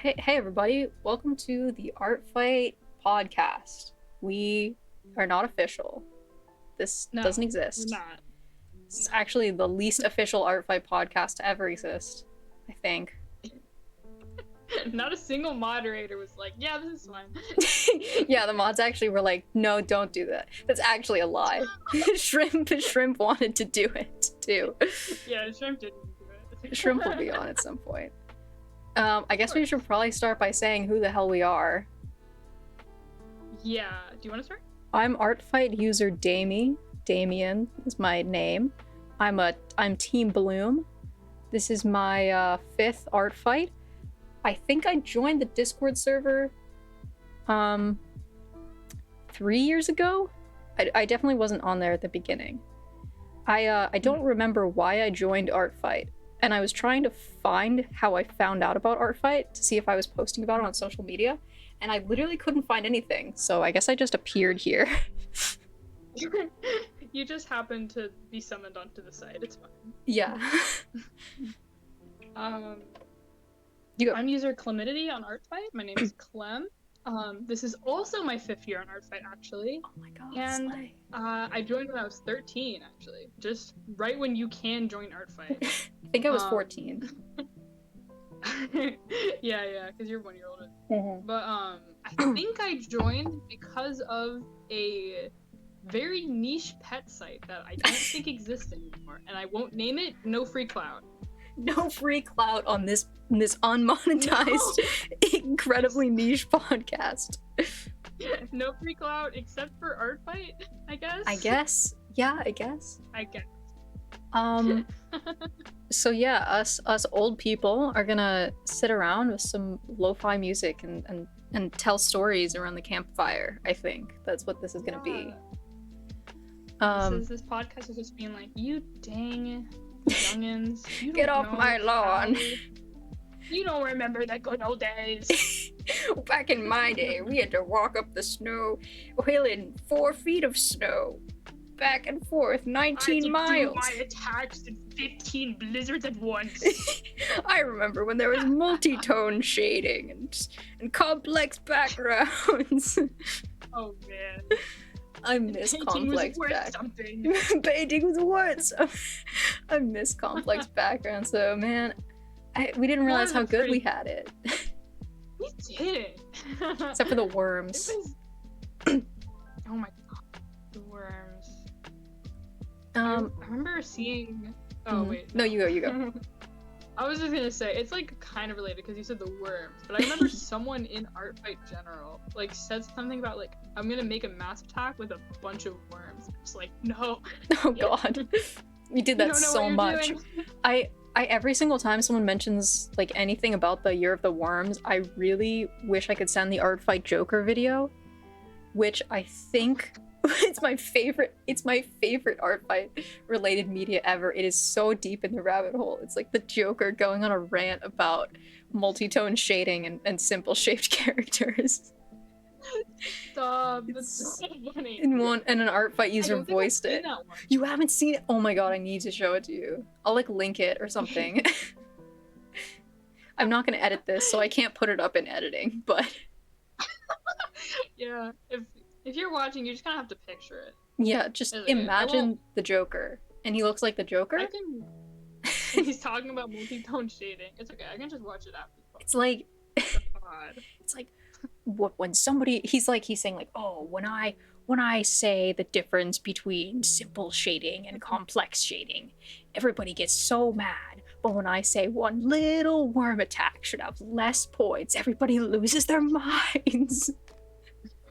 Hey everybody, welcome to the Artfight podcast. We are not official. This No, doesn't we're exist. not. It's actually the least official Artfight podcast to ever exist, I think. Not a single moderator was like, yeah, this is fine. Yeah, the mods actually were like, no, don't do that. That's actually a lie. Shrimp wanted to do it too. Yeah, Shrimp didn't do it. Shrimp will be on at some point. I guess we should probably start by saying who the hell we are. Yeah, do you want to start? I'm Artfight user Damien is my name. I'm Team Bloom. This is my fifth Artfight. I think I joined the Discord server 3 years ago. I definitely wasn't on there at the beginning. I don't remember why I joined Artfight, and I was trying to find how I found out about Artfight to see if I was posting about it on social media, and I literally couldn't find anything, so I guess I just appeared here. You just happened to be summoned onto the site. It's fine. Yeah. You go. I'm user Clemidity on Artfight. My name is Clem. This is also my 5th year on Artfight, actually. Oh my god. And slay. I joined when I was 13, actually. Just right when you can join Artfight. I think I was 14. yeah, because you're 1 year older. Mm-hmm. But I think I joined because of a very niche pet site that I don't think exists anymore, and I won't name it. No free clout. No free clout on this unmonetized, incredibly niche podcast. No free clout except for Artfight, I guess. I guess. Yeah, I guess. I guess. So yeah, us old people are gonna sit around with some lo-fi music and tell stories around the campfire. I think that's what this is gonna be. This podcast is just being like, you dang youngins, you Get don't off know my lawn. You don't remember the good old days. Back in my day, we had to walk up the snow, wheeling 4 feet of snow, back and forth, 19 miles. I had to do my attacks in 15 blizzards at once. I remember when there was multi-tone shading and complex backgrounds. Oh man. I miss complex backgrounds. Painting was worth something. I miss complex backgrounds though, man. We didn't realize how good we had it. We did. Except for the worms. Oh my god, the worms. I remember seeing. Oh wait. No, you go. I was just gonna say it's like kind of related because you said the worms, but I remember someone in Artfight General like said something about like I'm gonna make a mass attack with a bunch of worms. It's like no. Oh god, we did that so much. I every single time someone mentions like anything about the Year of the Worms, I really wish I could send the Artfight Joker video, which I think it's my favorite Artfight related media ever. It is so deep in the rabbit hole. It's like the Joker going on a rant about multi-tone shading and simple shaped characters. Stop, that's so funny. And an Artfight user voiced it. You haven't seen it? Oh my god, I need to show it to you. I'll like link it or something. I'm not gonna edit this, so I can't put it up in editing, but yeah, if you're watching, you just kind of have to picture it. Yeah, just imagine the Joker. And he looks like the Joker? He's talking about multi-tone shading. It's okay, I can just watch it after. It's like... it's like, when somebody... He's saying like, oh, when I say the difference between simple shading and complex shading, everybody gets so mad. But when I say one little worm attack should have less points, everybody loses their minds.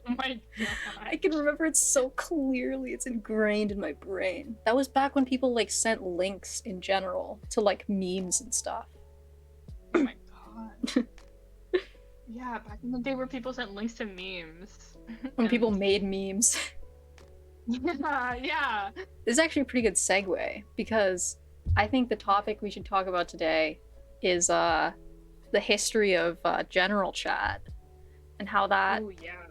Oh my god. I can remember it so clearly. It's ingrained in my brain. That was back when people like sent links in general to like memes and stuff. Oh my god. Yeah, back in the day where people sent links to memes. When people made memes. Yeah. This is actually a pretty good segue because I think the topic we should talk about today is the history of general chat and how that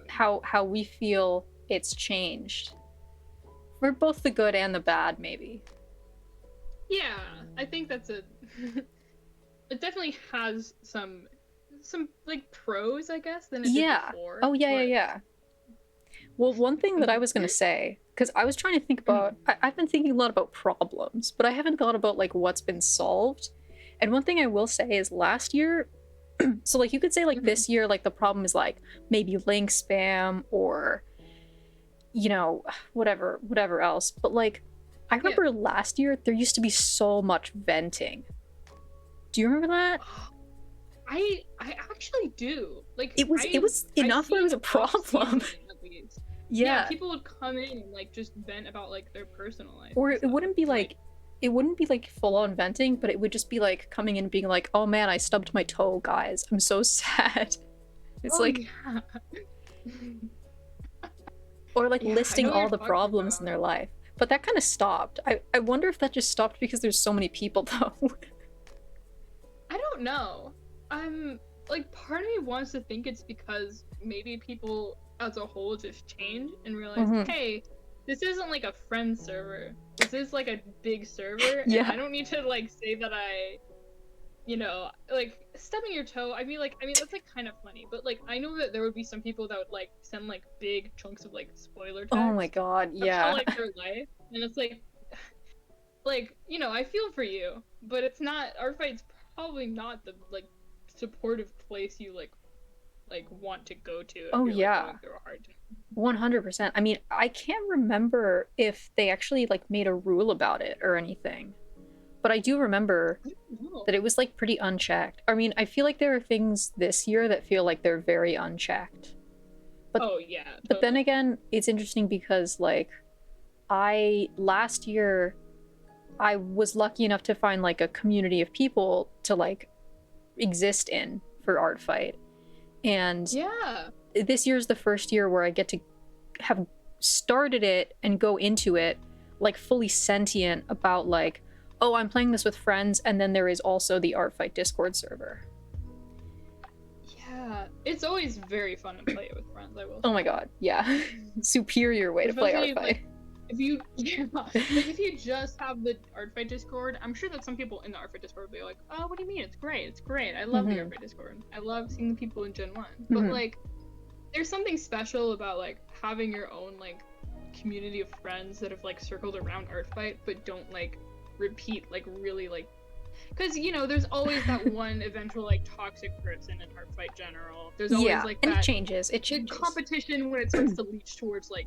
how we feel it's changed for both the good and the bad, maybe. Yeah, I think that's it definitely has some some like pros, I guess, than it did Yeah. before. Oh, yeah, yeah, But yeah. Well, one thing that I was going to say, because I was trying to think about, I've been thinking a lot about problems, but I haven't thought about like what's been solved. And one thing I will say is last year, so like you could say like this year, like the problem is like maybe link spam or, you know, whatever else. But like, I remember last year there used to be so much venting. Do you remember that? I actually do. Like It was enough where it was a problem. At least. Yeah. People would come in and like just vent about like their personal life. Or it wouldn't be like it wouldn't be like full on venting, but it would just be like coming in and being like, "Oh man, I stubbed my toe, guys. I'm so sad." It's or like listing all the problems in their life. But that kind of stopped. I wonder if that just stopped because there's so many people though. I don't know. Like part of me wants to think it's because maybe people as a whole just change and realize, hey, this isn't like a friend server. This is like a big server. Yeah. And I don't need to like say that like stubbing your toe. I mean that's like kind of funny, but like I know that there would be some people that would like send like big chunks of like spoiler text. Oh my god, yeah. About, like their life, and it's like, I feel for you, but it's not. Artfight's probably not the like supportive place you like want to go to. Oh you're, yeah. Like, going through a hard time. 100%. I mean, I can't remember if they actually like made a rule about it or anything. But I do remember that it was like pretty unchecked. I mean, I feel like there are things this year that feel like they're very unchecked. But, oh yeah. Totally. But then again, it's interesting because like last year I was lucky enough to find like a community of people to like exist in for Artfight. And yeah, this year's the first year where I get to have started it and go into it like fully sentient about like, oh, I'm playing this with friends, and then there is also the Artfight Discord server. Yeah, it's always very fun to play it with friends, I will say. Oh my god, yeah. Superior way to play Artfight. Like, if you just have the Artfight Discord, I'm sure that some people in the Artfight Discord will be like, oh, what do you mean? It's great. I love the Artfight Discord. I love seeing the people in Gen 1. But like, there's something special about like having your own like community of friends that have like circled around Artfight, but don't like repeat like really like, because there's always that one eventual like toxic person in Artfight general. There's always like and that it changes competition when it starts to leach towards like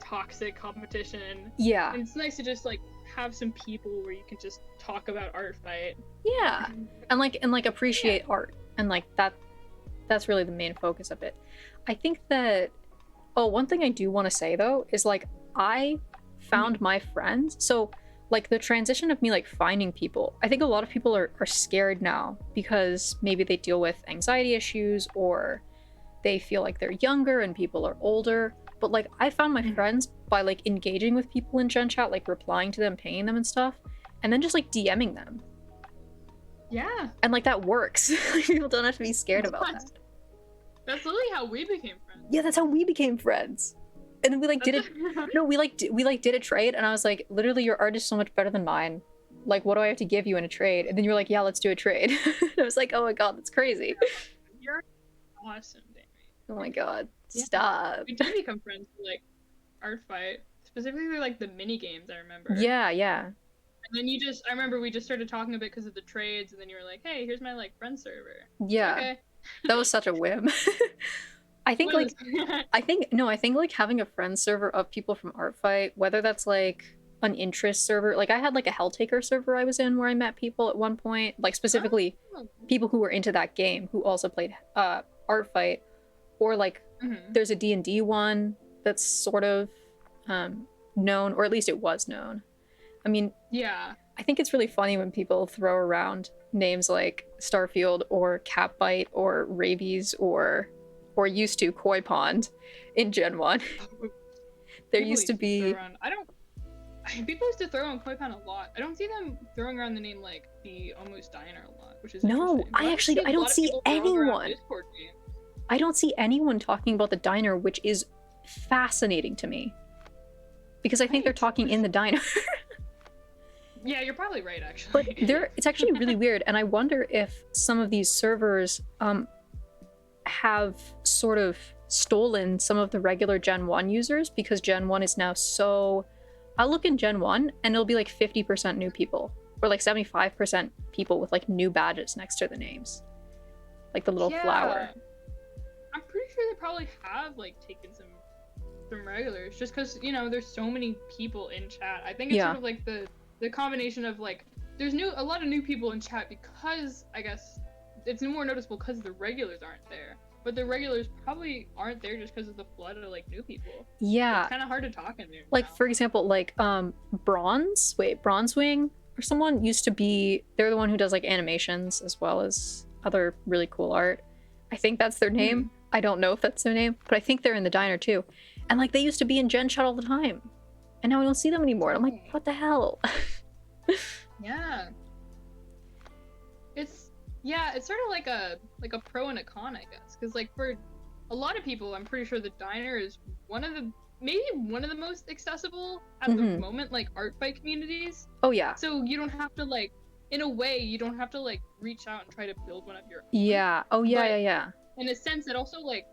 toxic competition. Yeah, and it's nice to just like have some people where you can just talk about Artfight. Yeah, and like appreciate art, and like that's really the main focus of it. I think that one thing I do want to say though is like I found my friends. So like the transition of me like finding people, I think a lot of people are scared now because maybe they deal with anxiety issues or they feel like they're younger and people are older. But like I found my friends by like engaging with people in Gen Chat, like replying to them, paying them and stuff, and then just like DMing them. Yeah. And like that works. People don't have to be scared about that. That's literally how we became friends. Yeah, that's how we became friends. And then we like did it. No, we did a trade, and I was like, literally, your art is so much better than mine. Like, what do I have to give you in a trade? And then you were like, yeah, let's do a trade. And I was like, oh my god, that's crazy. You're awesome, Damien. Oh my god, stop. We did become friends for like Artfight, specifically like the mini games. I remember. Yeah. And then I remember we just started talking a bit because of the trades, and then you were like, hey, here's my like friend server. Yeah. Okay. That was such a whim. I think like having a friend server of people from Artfight, whether that's like an interest server, like I had like a Helltaker server I was in where I met people at one point, like specifically people who were into that game who also played Artfight, or like there's a D&D one that's sort of known, or at least it was known. I mean, yeah, I think it's really funny when people throw around names like Starfield or Catbite or Rabies or used to Koi Pond in Gen 1. There used to be... People used to throw around Koi Pond a lot. I don't see them throwing around the name like the Almost Diner a lot, which is no, I don't see anyone. I don't see anyone talking about the diner, which is fascinating to me. Because I think they're talking in the diner. Yeah, you're probably right, But actually. it's actually really weird, and I wonder if some of these servers have sort of stolen some of the regular Gen 1 users, because Gen 1 is now so... I'll look in Gen 1 and it'll be like 50% new people, or like 75% people with like new badges next to the names. Like the little flower. I'm pretty sure they probably have like taken some regulars, just because, you know, there's so many people in chat. I think it's Yeah. sort of like the combination of like there's a lot of new people in chat, because I guess it's more noticeable because the regulars aren't there. But the regulars probably aren't there just because of the flood of like new people. Yeah. It's kind of hard to talk in there. Like now. for example, like Bronzewing or someone used to be, they're the one who does like animations as well as other really cool art. I think that's their name. I don't know if that's their name, but I think they're in the diner too. And like they used to be in Gen Chat all the time, and now we don't see them anymore. I'm like, what the hell? Yeah. It's sort of like a pro and a con, I guess, because like for a lot of people, I'm pretty sure the diner is maybe one of the most accessible at the moment, like art fight communities. Oh yeah. So you don't have to like, in a way, you don't have to like reach out and try to build one of your own. Yeah. Oh yeah, But yeah. in a sense, it also like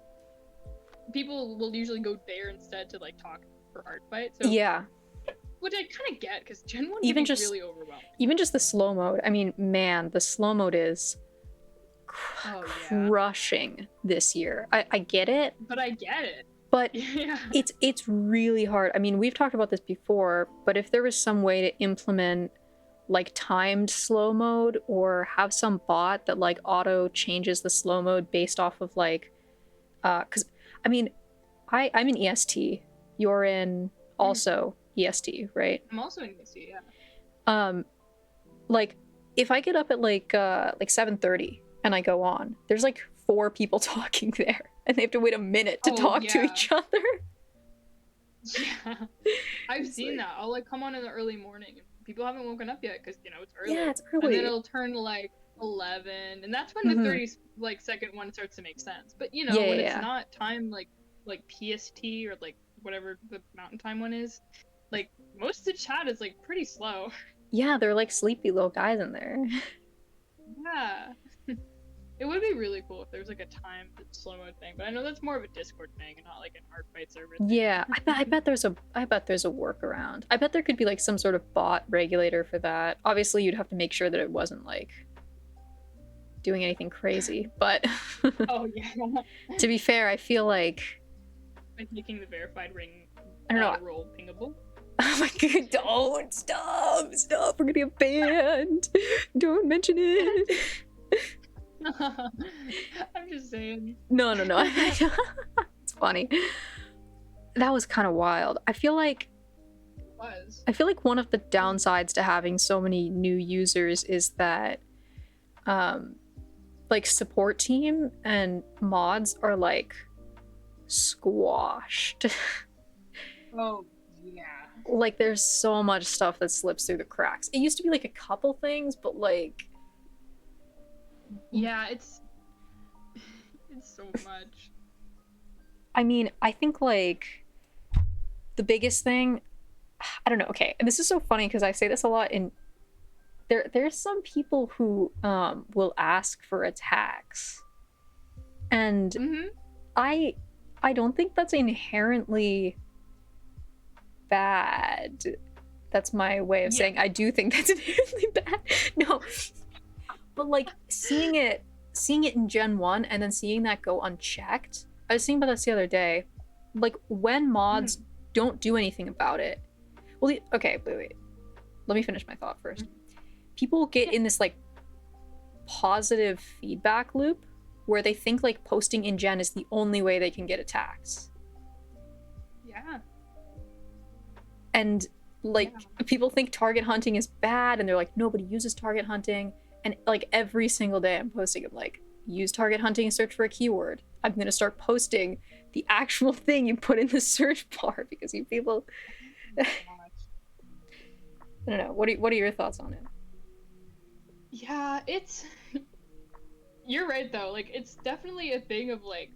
people will usually go there instead to like talk for art fight. So yeah. Which I kind of get, because Gen 1 even can be just really overwhelming. Even just the slow mode. I mean, man, the slow mode is crushing this year. I get it. But I get it. But yeah. it's really hard. I mean, we've talked about this before, but if there was some way to implement like timed slow mode, or have some bot that like auto changes the slow mode based off of like because I mean I'm in EST, you're in also EST, right? I'm also in EST, yeah. Like if I get up at like 7:30 and I go on, there's like 4 people talking there, and they have to wait a minute to talk to each other. Yeah, I've seen that. I'll like come on in the early morning, and people haven't woken up yet because, you know, it's early. Yeah, it's early. And then it'll turn to like 11, and that's when the 30 like second one starts to make sense. But you know, when it's not time like PST or like whatever the mountain time one is, like most of the chat is like pretty slow. Yeah, they're like sleepy little guys in there. Yeah. It would be really cool if there was like a timed slow mode thing, but I know that's more of a Discord thing and not like an art fight server thing. Yeah, I bet there's a workaround. I bet there could be like some sort of bot regulator for that. Obviously, you'd have to make sure that it wasn't like doing anything crazy, but oh yeah. To be fair, I feel like by making the verified ring I don't know, role pingable. Oh my god, don't stop, we're gonna get banned. Don't mention it. I'm just saying. No. It's funny. That was kind of wild. I feel like one of the downsides to having so many new users is that like support team and mods are like squashed. Oh yeah. Like there's so much stuff that slips through the cracks. It used to be like a couple things, but like yeah, it's so much. I mean, I think like the biggest thing, I don't know, okay, and this is so funny because I say this a lot in there's some people who will ask for attacks, and I don't think that's inherently bad. That's my way of saying I do think that's inherently bad. No, but like seeing it in Gen 1 and then seeing that go unchecked. I was thinking about this the other day. Like when mods don't do anything about it. Well, okay, wait. Let me finish my thought first. People get in this like positive feedback loop where they think like posting in Gen is the only way they can get attacks. Yeah. And like people think target hunting is bad, and they're like, nobody uses target hunting. And like every single day I'm posting, I'm like, use target hunting and search for a keyword. I'm gonna start posting the actual thing you put in the search bar because you people I don't know. What are your thoughts on it? Yeah, you're right though. Like it's definitely a thing of like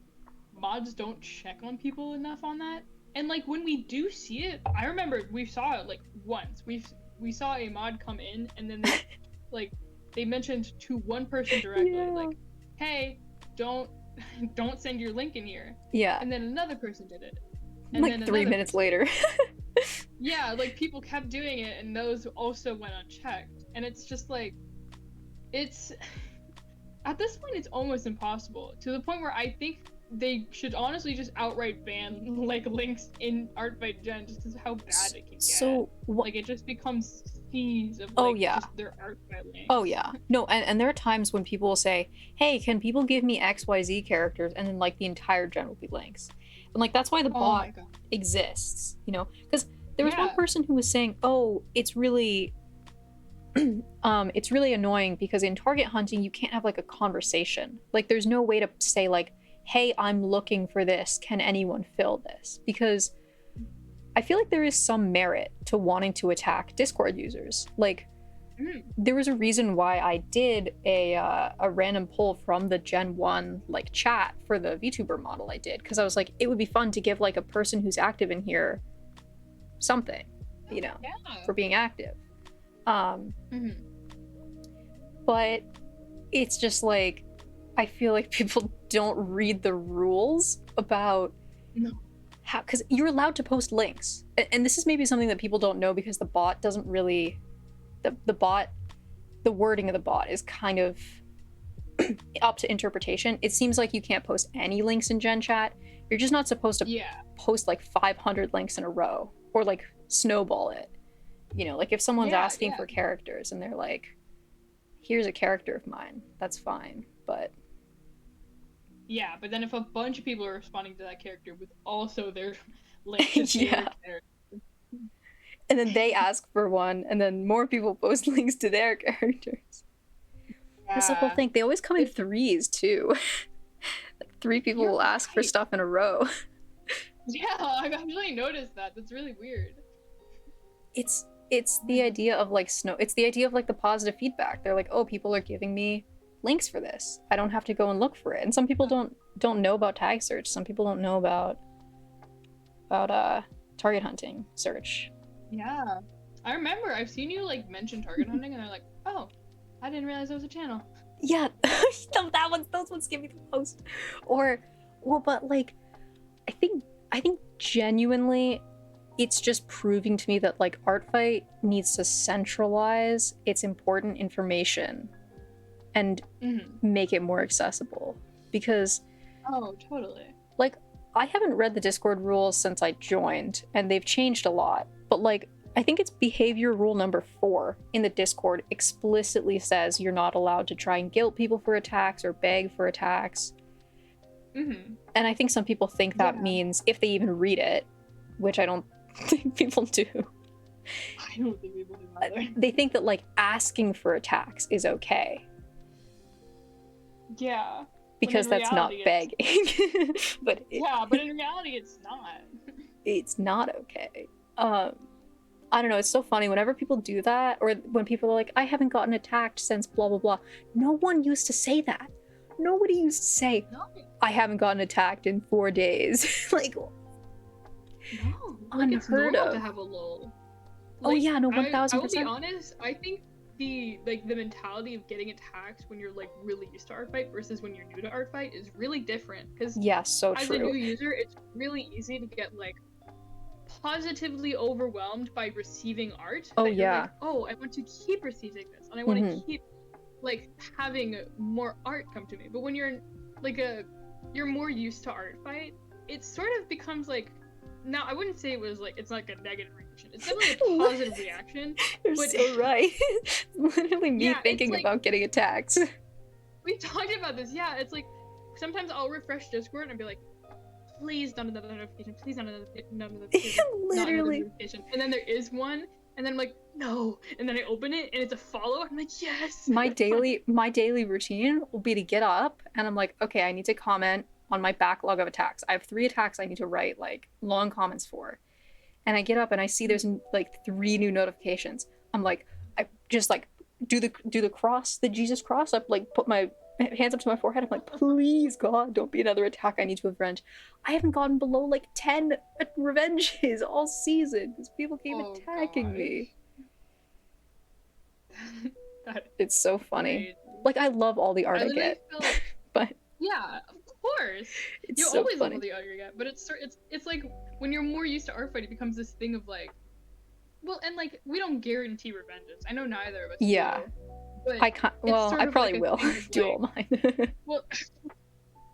mods don't check on people enough on that. And like when we do see it, I remember we saw it like once. we saw a mod come in, and then they, like, they mentioned to one person directly, Yeah. like, hey, don't send your link in here. Yeah. And then another person did it. And Like then 3 another minutes person. later. Yeah, like people kept doing it, and those also went unchecked. And it's just like, it's at this point it's almost impossible, to the point where I think they should honestly just outright ban like links in Artfight Gen, just because of how bad it can get. So like it just becomes seas of like Oh, yeah. just their Artfight links. Oh yeah. No, and there are times when people will say, hey, can people give me XYZ characters? And then like the entire gen will be links. And like that's why the Oh bot my god. exists, you know? Because there was one Yeah. person who was saying, oh, it's really it's really annoying because in target hunting you can't have like a conversation. Like there's no way to say like, hey, I'm looking for this, can anyone fill this? Because I feel like there is some merit to wanting to attack Discord users. Like there was a reason why I did a random poll from the Gen 1 like chat for the VTuber model I did, because I was like, it would be fun to give like a person who's active in here something, you know, Yeah. for being active. But it's just like, I feel like people don't read the rules about No. how, because you're allowed to post links, and this is maybe something that people don't know because the bot doesn't really, the bot, the wording of the bot is kind of up to interpretation. It seems like you can't post any links in Gen Chat. You're just not supposed to Yeah. post like 500 links in a row or like snowball it. You know, like if someone's Yeah, asking yeah. for characters and they're like, here's a character of mine, that's fine. But Yeah, but then if a bunch of people are responding to that character with also their link to their Yeah. character. and then they ask for one, and then more people post links to their characters. That's the whole thing. They always come in threes too. Like 3 people You're will ask for right. stuff in a row. Yeah, I've actually noticed that. That's really weird. It's the idea of like it's the idea of like the positive feedback. They're like, oh, people are giving me links for this. I don't have to go and look for it. And some people don't know about tag search. Some people don't know about target hunting search. Yeah. I remember I've seen you like mention target hunting, and they're like, oh, I didn't realize it was a channel. Yeah, those ones give me the most. Or, well, but like, I think genuinely, it's just proving to me that like Artfight needs to centralize its important information and make it more accessible. Because, Oh, totally. like, I haven't read the Discord rules since I joined, and they've changed a lot. But like, I think it's behavior rule number 4 in the Discord explicitly says you're not allowed to try and guilt people for attacks or beg for attacks. And I think some people think that means, if they even read it, which I don't think people do, I don't think people do either. they think that like asking for attacks is okay. Yeah. Because that's not begging. But but in reality it's not. It's not okay. I don't know, it's so funny whenever people do that, or when people are like, I haven't gotten attacked since blah blah blah. No one used to say that. Nobody used to say, No. I haven't gotten attacked in 4 days. Like, No. Like, it's unheard normal of. to have a lull. Oh yeah, no, 1000%. I will be honest, I think the mentality of getting attacked when you're like really used to Artfight versus when you're new to Artfight is really different. Because Yeah, so as a true. new user, it's really easy to get like positively overwhelmed by receiving art. Oh that you're yeah. like, oh, I want to keep receiving this, and I want Mhm. to keep like having more art come to me. But when you're like you're more used to Artfight, it sort of becomes like, now I wouldn't say it was like, it's like a negative reaction. It's definitely a positive reaction. You're but- so right. Literally me Yeah, it's thinking like- about getting attacked. We talked about this. Yeah, it's like sometimes I'll refresh Discord and I'll be like, please not another notification. Please not another notification. not another Literally. notification. And then there is one, and then I'm like, no. And then I open it and it's a follow. I'm like, yes. My daily routine will be to get up and I'm like, okay, I need to comment on my backlog of attacks. I have 3 attacks I need to write like long comments for. And I get up and I see there's like 3 new notifications. I'm like, I just like do the cross, the Jesus cross up, like put my hands up to my forehead. I'm like, please God, don't be another attack I need to avenge. I haven't gotten below like 10 revenges all season because people keep Oh, attacking gosh. me. That It's so funny. crazy. Like, I love all the art I I literally get, felt but yeah, of course. it's You so always love funny. all the art you get, but it's like when you're more used to art fight, it becomes this thing of like, well, and like we don't guarantee revenges. I know neither of us Yeah. do, but it's Well, sort I of probably like a will thing of do like, all mine. well,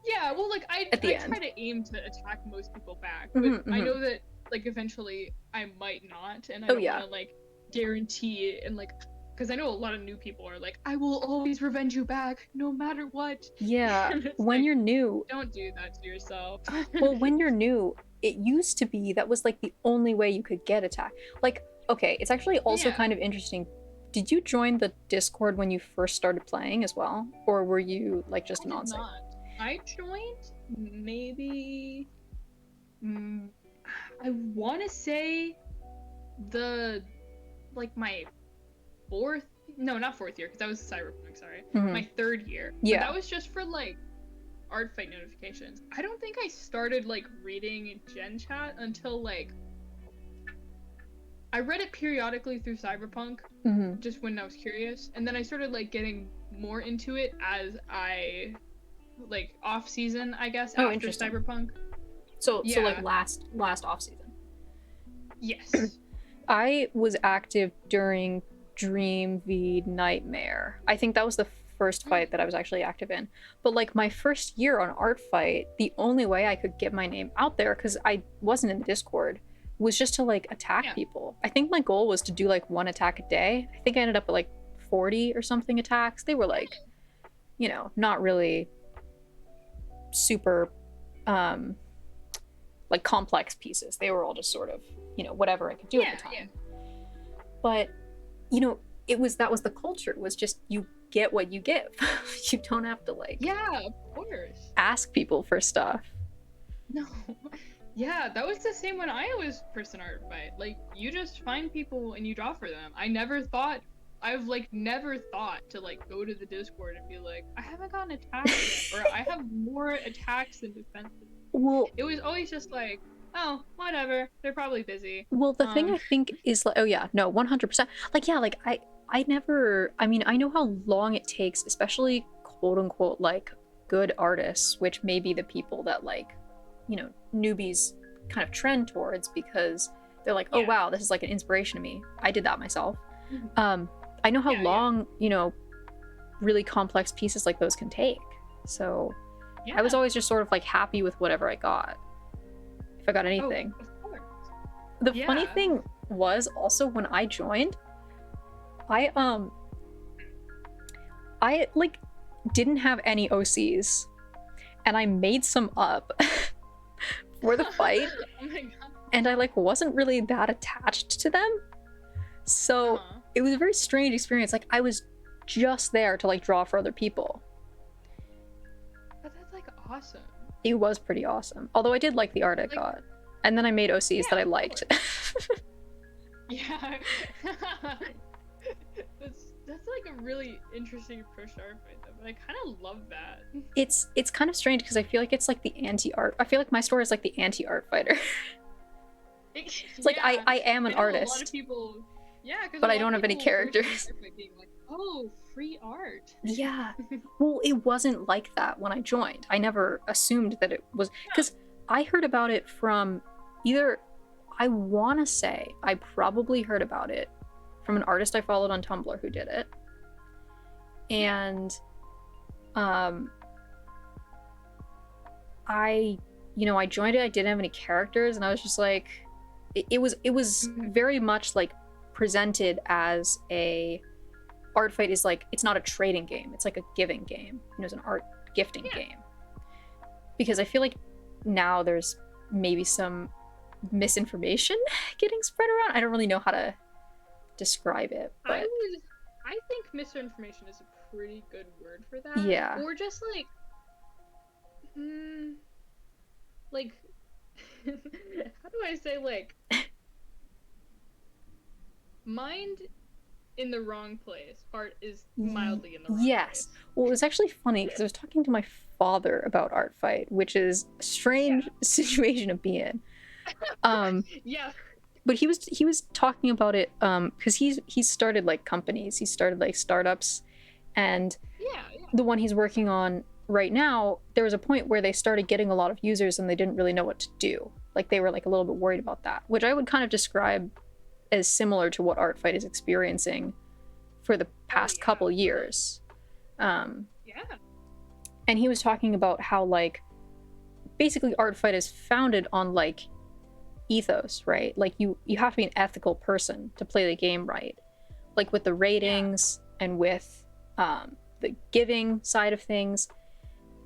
yeah, well, like At the I try end. to aim to attack most people back, but I know that like eventually I might not, and I Oh, don't yeah. want to like guarantee it and like. Because I know a lot of new people are like, I will always revenge you back, no matter what. Yeah. When Like, you're new, don't do that to yourself. well, when you're new, it used to be that was like the only way you could get attacked. Like, okay, it's actually also Yeah. kind of interesting. Did you join the Discord when you first started playing as well? Or were you like just I an did on-site? not. I joined maybe. Mm, I want to say the like my fourth. No, not fourth year because that was Cyberpunk. Sorry, my third year. But Yeah. that was just for like art fight notifications. I don't think I started like reading Gen Chat until like I read it periodically through Cyberpunk, just when I was curious, and then I started like getting more into it as I like off season, I guess, after interesting. Cyberpunk. So like last off season. Yes. I was active during Dream v Nightmare. I think that was the first fight that I was actually active in. But like my first year on Art Fight, the only way I could get my name out there, because I wasn't in the Discord, was just to like attack people. I think my goal was to do like 1 attack a day. I think I ended up at like 40 or something attacks. They were like, you know, not really super like complex pieces. They were all just sort of, you know, whatever I could do at the time. But, you know, that was the culture, was just you get what you give. You don't have to like of course ask people for stuff. No. Yeah, that was the same when I was first in Art Fight. Like, you just find people and you draw for them. I've like never thought to like go to the Discord and be like, I haven't gotten attacked yet, or I have more attacks than defenses. Well, it was always just like, oh, whatever, they're probably busy. Well, the thing I think is like, oh yeah, no, 100%. Like, yeah, like I mean, I know how long it takes, especially quote unquote like good artists, which may be the people that like, you know, newbies kind of trend towards, because they're like, oh wow, this is like an inspiration to me. I did that myself. I know how long, you know, really complex pieces like those can take. So I was always just sort of like happy with whatever I got. If I got anything. Oh, of course. The funny thing was also when I joined, I like didn't have any OCs, and I made some up for the fight. Oh my god. And I like wasn't really that attached to them. So it was a very strange experience. Like I was just there to like draw for other people. But that's like awesome. It was pretty awesome. Although I did like the art I got. And then I made OCs that I liked. Yeah. That's like a really interesting approach to art fight though, but I kind of love that. It's kind of strange because I feel like it's like the anti-art. I feel like my story is like the anti-art fighter. It's like I am an artist. A lot of people, but I don't have any characters. Being like, oh, free art. Yeah. Well, it wasn't like that when I joined. I never assumed that it was, because I heard about it from either, I want to say I probably heard about it from an artist I followed on Tumblr who did it. And I joined it. I didn't have any characters, and I was just like, it was very much like presented as a art fight is like, it's not a trading game, it's like a giving game. It's an art gifting game. Because I feel like now there's maybe some misinformation getting spread around. I don't really know how to describe it, but I think misinformation is a pretty good word for that. Yeah. Or just like how do I say, like, mind in the wrong place, heart is mildly in the wrong place. Well, it was actually funny because I was talking to my father about art fight, which is a strange situation to be in. Yeah. but he was talking about it because he's started like companies, he started like startups, and Yeah. the one he's working on right now, there was a point where they started getting a lot of users and they didn't really know what to do. Like they were like a little bit worried about that, which I would kind of describe as similar to what Artfight is experiencing for the past couple years. Yeah. And he was talking about how like basically Artfight is founded on like ethos, right? Like you have to be an ethical person to play the game right, like with the ratings and with the giving side of things.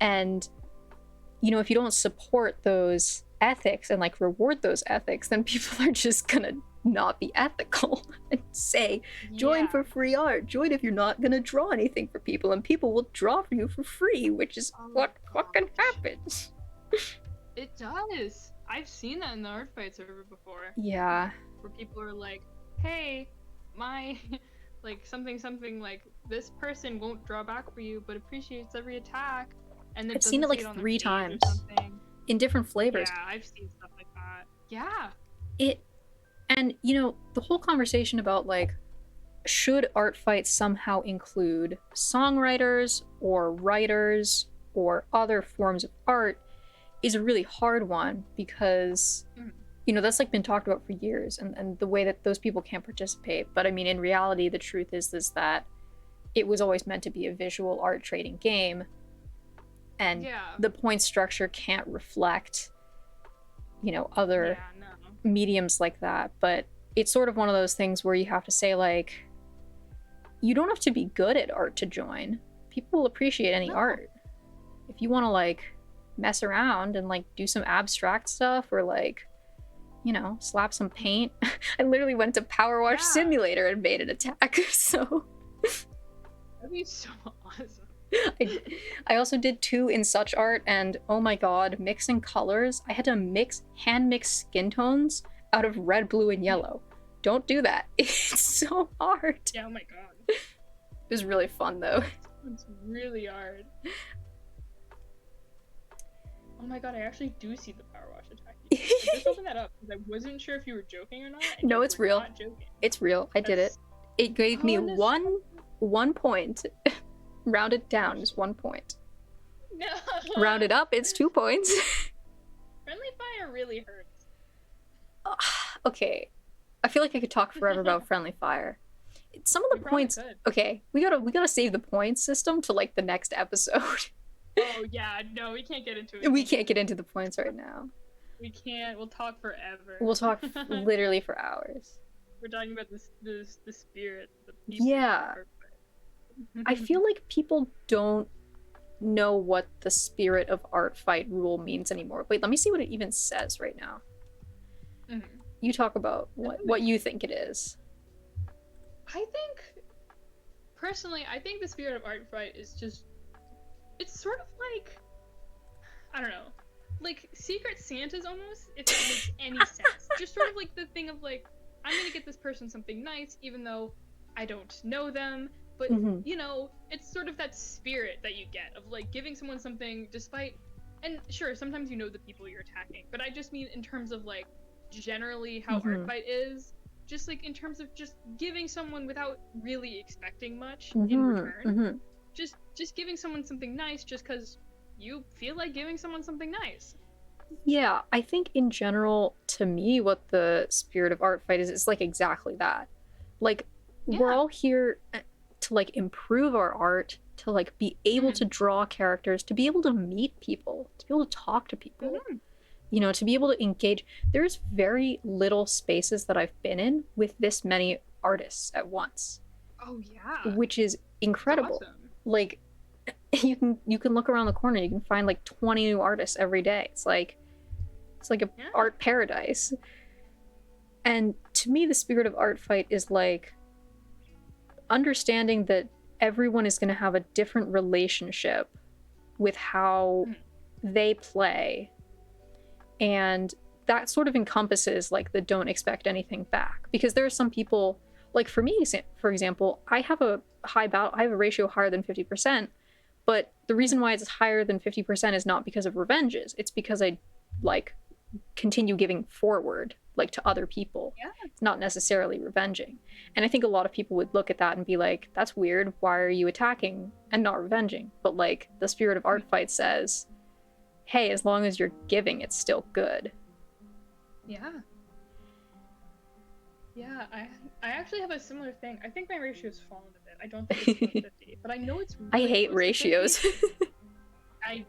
And you know, if you don't support those ethics and like reward those ethics, then people are just gonna not be ethical and say join for free art, join if you're not gonna draw anything for people, and people will draw for you for free, which is what fucking happens. It does. I've seen that in the Artfight server before. Yeah. Where people are like, hey, my like something like this person won't draw back for you but appreciates every attack, and I've seen it like 3 times in different flavors. Yeah, I've seen stuff like that. Yeah. And you know, the whole conversation about like should Artfight somehow include songwriters or writers or other forms of art is a really hard one, because you know, that's like been talked about for years, and the way that those people can't participate. But I mean, in reality, the truth is that it was always meant to be a visual art trading game, and the point structure can't reflect, you know, other mediums like that. But it's sort of one of those things where you have to say like, you don't have to be good at art to join. People will appreciate any art. If you want to like mess around and like do some abstract stuff, or like, you know, slap some paint. I literally went to Power Wash Simulator and made an attack. So that'd be so awesome. I also did 2 in such art, and oh my god, mixing colors. I had to hand mix skin tones out of red, blue, and yellow. Don't do that. It's so hard. Yeah, oh my god. It was really fun though. It's really hard. Oh my god, I actually do see the Power Wash attack. I just opened that up because I wasn't sure if you were joking or not. No, it's real. It's real. I did it. It gave me one point. Rounded down is 1 point. No. Rounded up, it's 2 points. Friendly fire really hurts. Okay, I feel like I could talk forever about friendly fire. Some of the points. Okay, we gotta save the points system to like the next episode. Oh yeah, no, we can't get into it. We can't get into the points right now. We can't. We'll talk forever. We'll talk literally for hours. We're talking about the spirit. Yeah. I feel like people don't know what the spirit of Artfight rule means anymore. Wait, let me see what it even says right now. You talk about what you think it is. I think, personally, the spirit of Artfight is just, it's sort of like, I don't know, like Secret Santas almost, if that makes any sense. Just sort of like the thing of like, I'm gonna get this person something nice even though I don't know them. But, you know, it's sort of that spirit that you get of, like, giving someone something despite... And, sure, sometimes you know the people you're attacking. But I just mean in terms of, like, generally how Artfight is. Just, like, in terms of just giving someone without really expecting much in return. Just giving someone something nice just because you feel like giving someone something nice. Yeah, I think in general, to me, what the spirit of Artfight is like exactly that. Like, we're all here... to like improve our art, to like be able to draw characters, to be able to meet people, to be able to talk to people, you know, to be able to engage. There's very little spaces that I've been in with this many artists at once. Oh yeah, which is incredible. Awesome. Like you can look around the corner, you can find like 20 new artists every day. It's like a art paradise. And to me, the spirit of Artfight is like understanding that everyone is going to have a different relationship with how they play, and that sort of encompasses like the don't expect anything back, because there are some people, like for me, for example, I have a ratio higher than 50%, but the reason why it's higher than 50% is not because of revenges. It's because I like continue giving forward, like to other people. Yeah. It's not necessarily revenging. And I think a lot of people would look at that and be like, that's weird. Why are you attacking and not revenging? But like the spirit of artfight says, hey, as long as you're giving, it's still good. Yeah. Yeah, I actually have a similar thing. I think my ratio's fallen a bit. I don't think it's 150, but I know it's really I hate close to ratios. 50.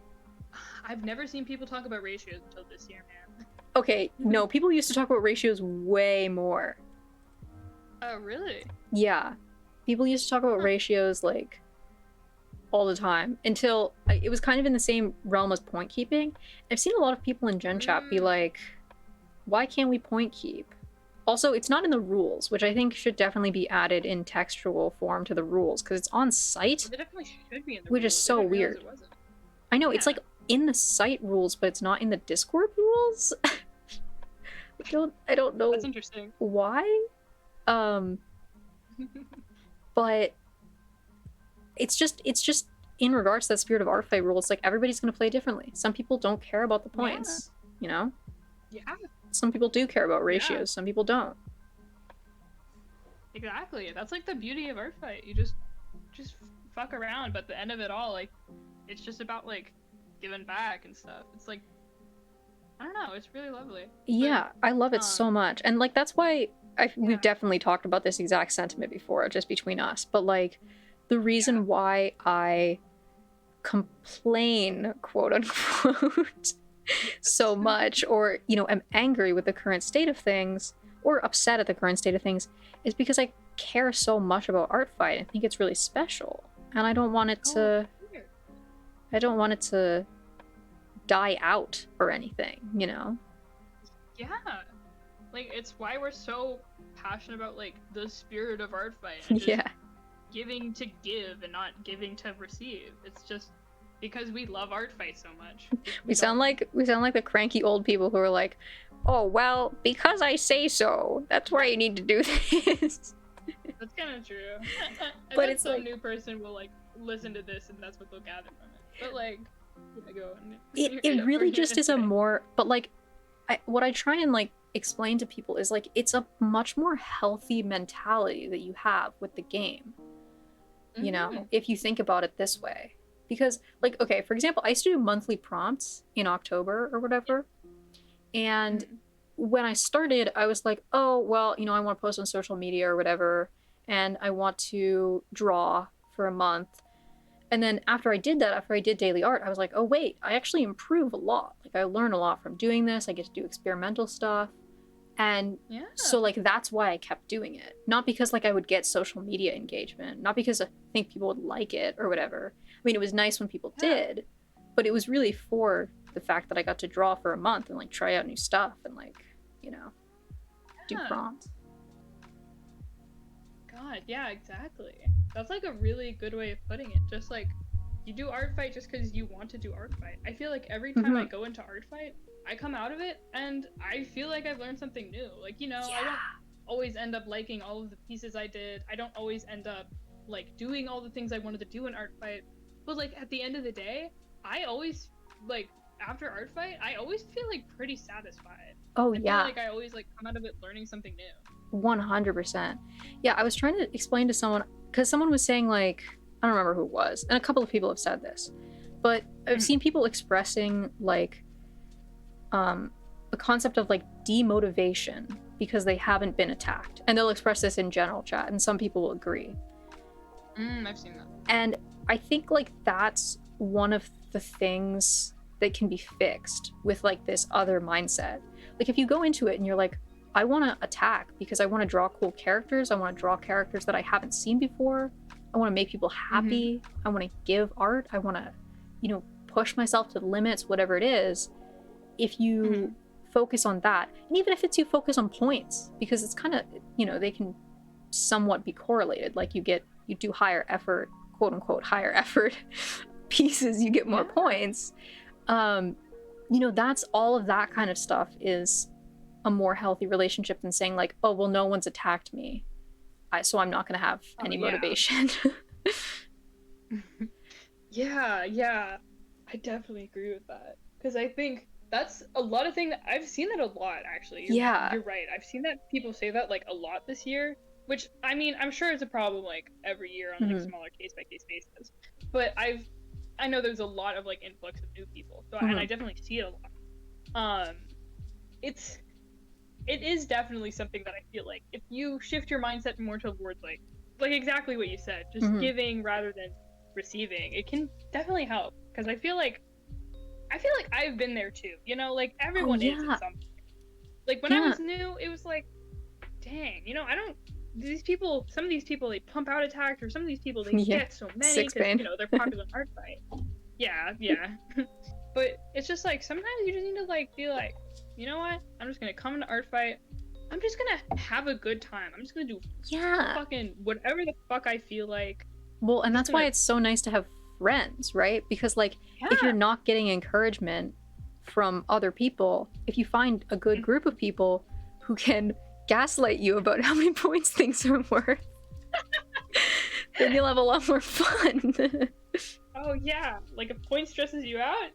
I've never seen people talk about ratios until this year, man. Okay, no, people used to talk about ratios way more. Oh, really? Yeah. People used to talk about ratios like all the time until it was kind of in the same realm as point keeping. I've seen a lot of people in Gen Chat be like, why can't we point keep? Also, it's not in the rules, which I think should definitely be added in textual form to the rules because it's on site. It definitely should be in the which rules. is so weird. I know, it's like in the site rules, but it's not in the Discord rules. I don't know. That's interesting. Why? But it's just in regards to that spirit of artfight rule, it's like everybody's gonna play differently. Some people don't care about the points, you know? Yeah. Some people do care about ratios, some people don't. Exactly. That's like the beauty of artfight. You just fuck around, but at the end of it all, like, it's just about like giving back and stuff. It's like, I don't know, it's really lovely. Yeah, I love it so much. And like that's why we've definitely talked about this exact sentiment before, just between us. But like the reason why I complain, quote unquote, so much, or you know, am angry with the current state of things, or upset at the current state of things, is because I care so much about artfight. I think it's really special, and I don't want it to. I don't want it to die out or anything, you know? Yeah. Like, it's why we're so passionate about, like, the spirit of artfight. And just giving to give and not giving to receive. It's just because we love artfight so much. We sound like the cranky old people who are like, oh, well, because I say so, that's why you need to do this. That's kind of true. But it's some like... new person will, like, listen to this and that's what they'll gather from it. But like, it really just is a more, but like, what I try and like explain to people is like, it's a much more healthy mentality that you have with the game. You know, if you think about it this way, because like, okay, for example, I used to do monthly prompts in October or whatever, and when I started, I was like, oh well, you know, I want to post on social media or whatever, and I want to draw for a month. And then after I did that, after I did daily art, I was like, oh wait, I actually improve a lot. Like I learn a lot from doing this. I get to do experimental stuff. And so like, that's why I kept doing it. Not because like I would get social media engagement, not because I think people would like it or whatever. I mean, it was nice when people did, but it was really for the fact that I got to draw for a month and like try out new stuff and like, you know, do prompts. God, yeah, exactly. That's like a really good way of putting it. Just like, you do artfight just because you want to do artfight. I feel like every time I go into artfight, I come out of it and I feel like I've learned something new. Like, you know, I don't always end up liking all of the pieces I did. I don't always end up like doing all the things I wanted to do in artfight. But like at the end of the day, I always like after artfight, I always feel like pretty satisfied. Oh, I feel like I always like come out of it learning something new. 100%. Yeah, I was trying to explain to someone, because someone was saying like, I don't remember who it was, and a couple of people have said this, but I've seen people expressing like the concept of like demotivation because they haven't been attacked, and they'll express this in general chat, and some people will agree. I've seen that. And I think like that's one of the things that can be fixed with like this other mindset. Like if you go into it and you're like, I want to attack because I want to draw cool characters. I want to draw characters that I haven't seen before. I want to make people happy. I want to give art. I want to, you know, push myself to the limits, whatever it is. If you focus on that, and even if it's you focus on points, because it's kind of, you know, they can somewhat be correlated. Like you do higher effort, quote unquote, higher effort pieces, you get more points. You know, that's all of that kind of stuff is a more healthy relationship than saying like, oh, well, no one's attacked me, so I'm not going to have any motivation. Yeah, I definitely agree with that. Because I think That's a lot of things. I've seen that a lot, actually. Yeah. You're right. I've seen that people say that like a lot this year, which I mean, I'm sure it's a problem like every year on like smaller case by case basis. But I know there's a lot of like influx of new people, so and I definitely see it a lot. It is definitely something that I feel like if you shift your mindset more towards like exactly what you said, just giving rather than receiving, it can definitely help. Because I feel like I've been there too. You know, like everyone is at some point. Like when I was new, it was like, dang, you know, I don't. These people, some of these people, they pump out attacks, or some of these people they get so many because you know they're popular in artfight. Yeah. But it's just like sometimes you just need to like be like, you know what? I'm just gonna come into artfight. I'm just gonna have a good time. I'm just gonna do fucking whatever the fuck I feel like. Well, and that's why it's so nice to have friends, right? Because like if you're not getting encouragement from other people, if you find a good group of people who can gaslight you about how many points things are worth, then you'll have a lot more fun. Oh yeah, like if point stresses you out,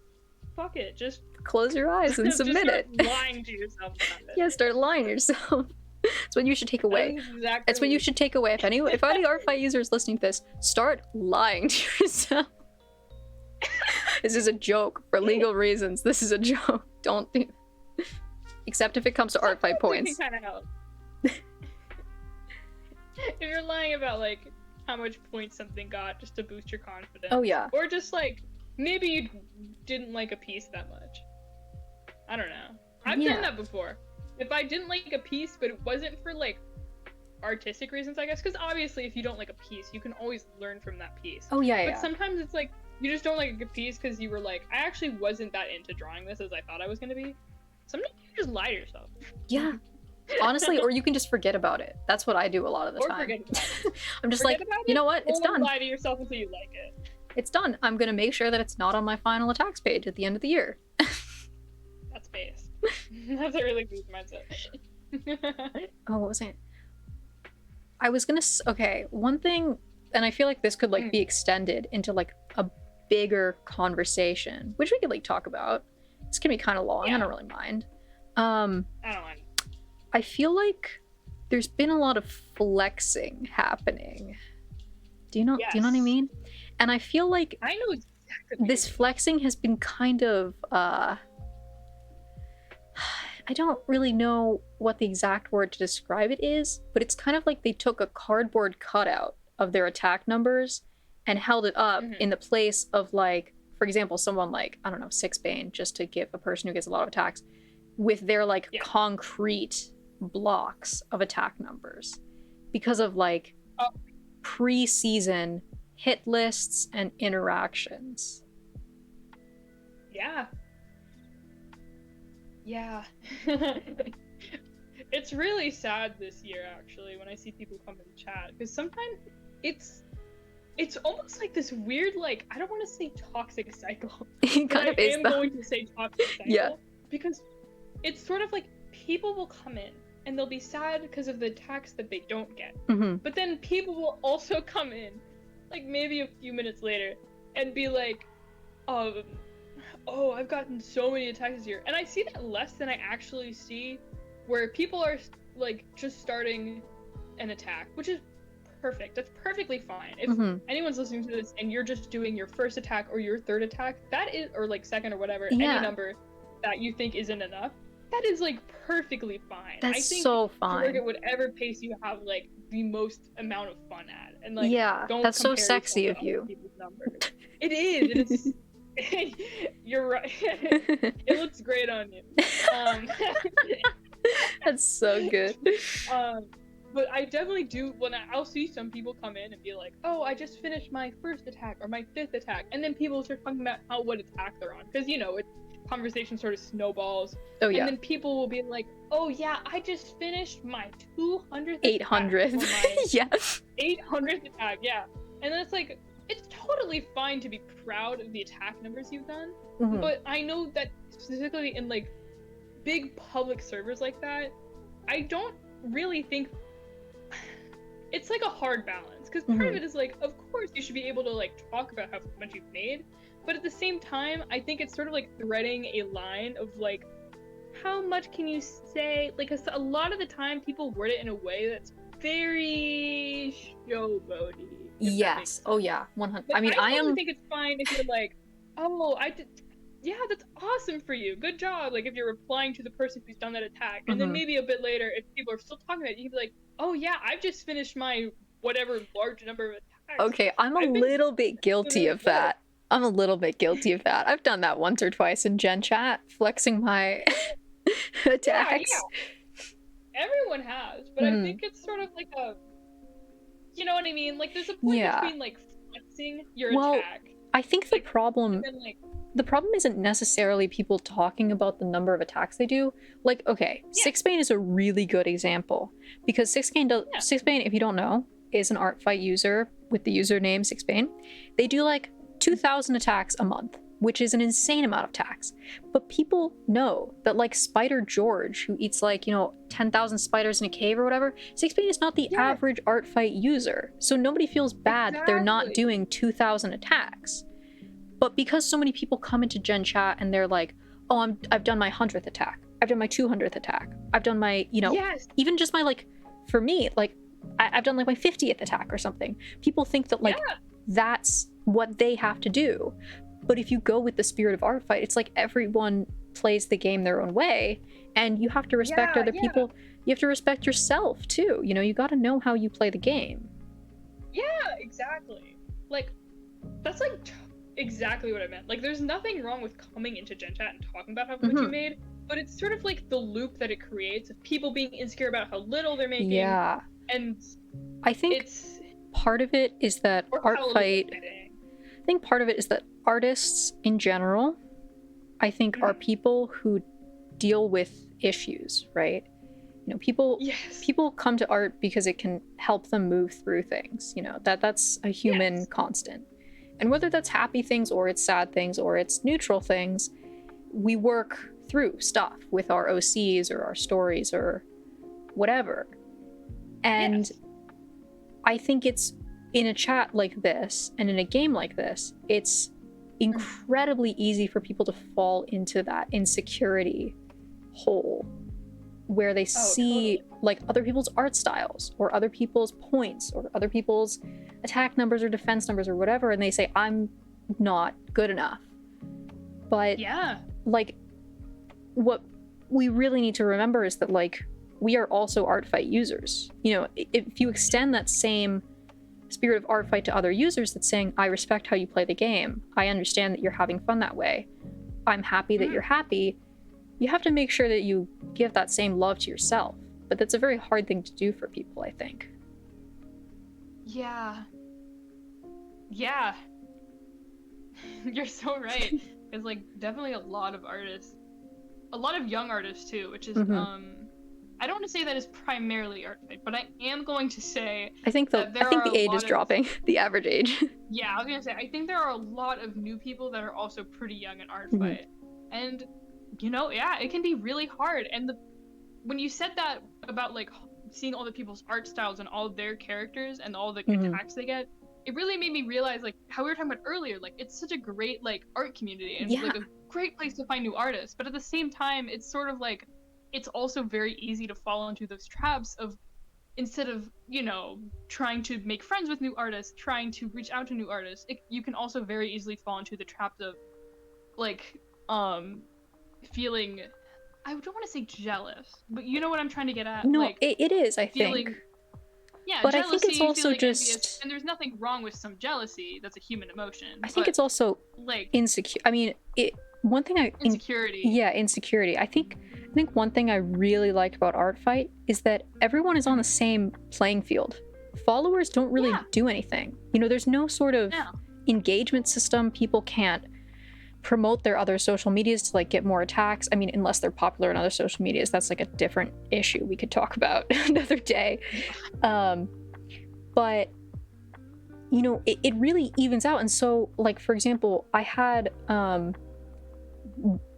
fuck it, just close your eyes and submit just it. Lying to yourself about it. Yeah, start lying to yourself. That's what you should take away. That's what you should take away. If any artfight users listening to this, start lying to yourself. This is a joke for legal reasons. This is a joke. Don't do. Except if it comes to artfight points. Kind of help. If you're lying about like how much points something got just to boost your confidence. Oh yeah. Or just like maybe you didn't like a piece that much. I don't know. I've done that before. If I didn't like a piece, but it wasn't for like artistic reasons, I guess, because obviously if you don't like a piece, you can always learn from that piece. Oh yeah, but sometimes it's like you just don't like a piece because you were like, I actually wasn't that into drawing this as I thought I was gonna be. Sometimes you just lie to yourself. Yeah. Honestly, or you can just forget about it. That's what I do a lot of the time. Forget about it. I'm just like, you know what? It's done. Lie to yourself until you like it. It's done. I'm gonna make sure that it's not on my final attacks page at the end of the year. That's based. That's a really good mindset. Oh, what was I was gonna okay, one thing, and I feel like this could like be extended into like a bigger conversation, which we could like talk about. It's gonna be kind of long. I don't really mind. I don't mind. I feel like there's been a lot of flexing happening. Do you know what I mean? And I feel like I know exactly this flexing has been kind of I don't really know what the exact word to describe it is, but it's kind of like they took a cardboard cutout of their attack numbers and held it up in the place of like, for example, someone like, I don't know, 6 Bane, just to give a person who gets a lot of attacks, with their like concrete blocks of attack numbers because of like pre-season hit lists and interactions. Yeah. It's really sad this year actually when I see people come in chat, because sometimes it's almost like this weird, like, I don't want to say toxic cycle. It kind of is, I am going to say toxic cycle. Yeah. Because it's sort of like people will come in and they'll be sad because of the attacks that they don't get. But then people will also come in, like maybe a few minutes later, and be like, oh, I've gotten so many attacks this year. And I see that less than I actually see where people are like just starting an attack, which is perfect. That's perfectly fine. If anyone's listening to this and you're just doing your first attack or your third attack, that is, or like second or whatever, any number that you think isn't enough, that is like perfectly fine. That's I think so fine. Work at whatever pace you have like the most amount of fun at, and like don't that's so compare sexy yourself of to you. other people's numbers. It is. You're right. It looks great on you. That's so good. But I definitely do, when I'll see some people come in and be like, oh, I just finished my first attack or my 5th attack, and then people start talking about what attack they're on, because you know, conversation sort of snowballs. Oh yeah. And then people will be like, oh yeah, I just finished my 200th 800th. Yeah. 800th attack, yeah. And then it's like, it's totally fine to be proud of the attack numbers you've done, but I know that specifically in like big public servers like that, I don't really think it's like a hard balance, because part of it is like, of course you should be able to like talk about how much you've made, But at the same time, I think it's sort of like threading a line of like, how much can you say? Like a lot of the time, people word it in a way that's very showboaty. Yes. Oh yeah. 100. Like, I mean, I I totally am. think it's fine if you're like, oh, I did. Yeah, that's awesome for you. Good job. Like if you're replying to the person who's done that attack, and then maybe a bit later, if people are still talking about it, you can be like, oh yeah, I've just finished my whatever large number of attacks. Okay, I'm a I've been little bit guilty of that. I'm a little bit guilty of that. I've done that once or twice in Gen Chat, flexing my attacks. Yeah. Everyone has, but I think it's sort of like a, you know what I mean? Like there's a point between like flexing your attack. I think like, the problem isn't necessarily people talking about the number of attacks they do. Like, okay, Sixbane is a really good example because Sixbane, if you don't know, is an artfight user with the username Sixbane. They do like 2,000 attacks a month, which is an insane amount of attacks. But people know that like Spider George, who eats like, 10,000 spiders in a cave or whatever, Sixbane is not the average artfight user. So nobody feels bad that they're not doing 2,000 attacks. But because so many people come into Gen Chat and they're like, oh, I've done my 100th attack. I've done my 200th attack. I've done my, even just my like, for me, like, I've done like my 50th attack or something. People think that like, that's what they have to do. But if you go with the spirit of artfight, it's like everyone plays the game their own way, and you have to respect other people. You have to respect yourself too. You got to know how you play the game. Yeah, exactly. Like, that's like exactly what I meant. Like, there's nothing wrong with coming into Gen Chat and talking about how much you made, but it's sort of like the loop that it creates of people being insecure about how little they're making. Yeah. And I think part of it is that artfight. I think part of it is that artists in general, I think, are people who deal with issues, right? People come to art because it can help them move through things. That's a human constant. And whether that's happy things or it's sad things or it's neutral things, we work through stuff with our OCs or our stories or whatever. And I think it's in a chat like this and in a game like this, it's incredibly easy for people to fall into that insecurity hole where they see like other people's art styles or other people's points or other people's attack numbers or defense numbers or whatever, and they say, I'm not good enough. But like, what we really need to remember is that like, we are also artfight users. If you extend that same spirit of artfight to other users that's saying, I respect how you play the game, I understand that you're having fun that way, I'm happy that you're happy, you have to make sure that you give that same love to yourself. But that's a very hard thing to do for people, I think. Yeah. You're so right. It's like definitely a lot of artists, a lot of young artists too, which is I don't want to say that is primarily artfight, but I am going to say I think the age is dropping, the average age. Yeah, I was gonna say I think there are a lot of new people that are also pretty young in artfight, and it can be really hard. And when you said that about like seeing all the people's art styles and all their characters and all the attacks they get, it really made me realize like how we were talking about earlier. Like it's such a great like art community and like a great place to find new artists, but at the same time, it's sort of like it's also very easy to fall into those traps of instead of, trying to make friends with new artists, trying to reach out to new artists, you can also very easily fall into the traps of like, feeling, I don't want to say jealous, but you know what I'm trying to get at? No, like, it is, I think. Yeah, but jealousy, I think it's also envious, and there's nothing wrong with some jealousy. That's a human emotion. I think it's also like insecure. I mean, insecurity. Insecurity. I think one thing I really like about artfight is that everyone is on the same playing field. Followers don't really do anything. There's no sort of engagement system. People can't promote their other social medias to like get more attacks. I mean, unless they're popular in other social medias, that's like a different issue we could talk about another day. But it really evens out. And so like, for example, I had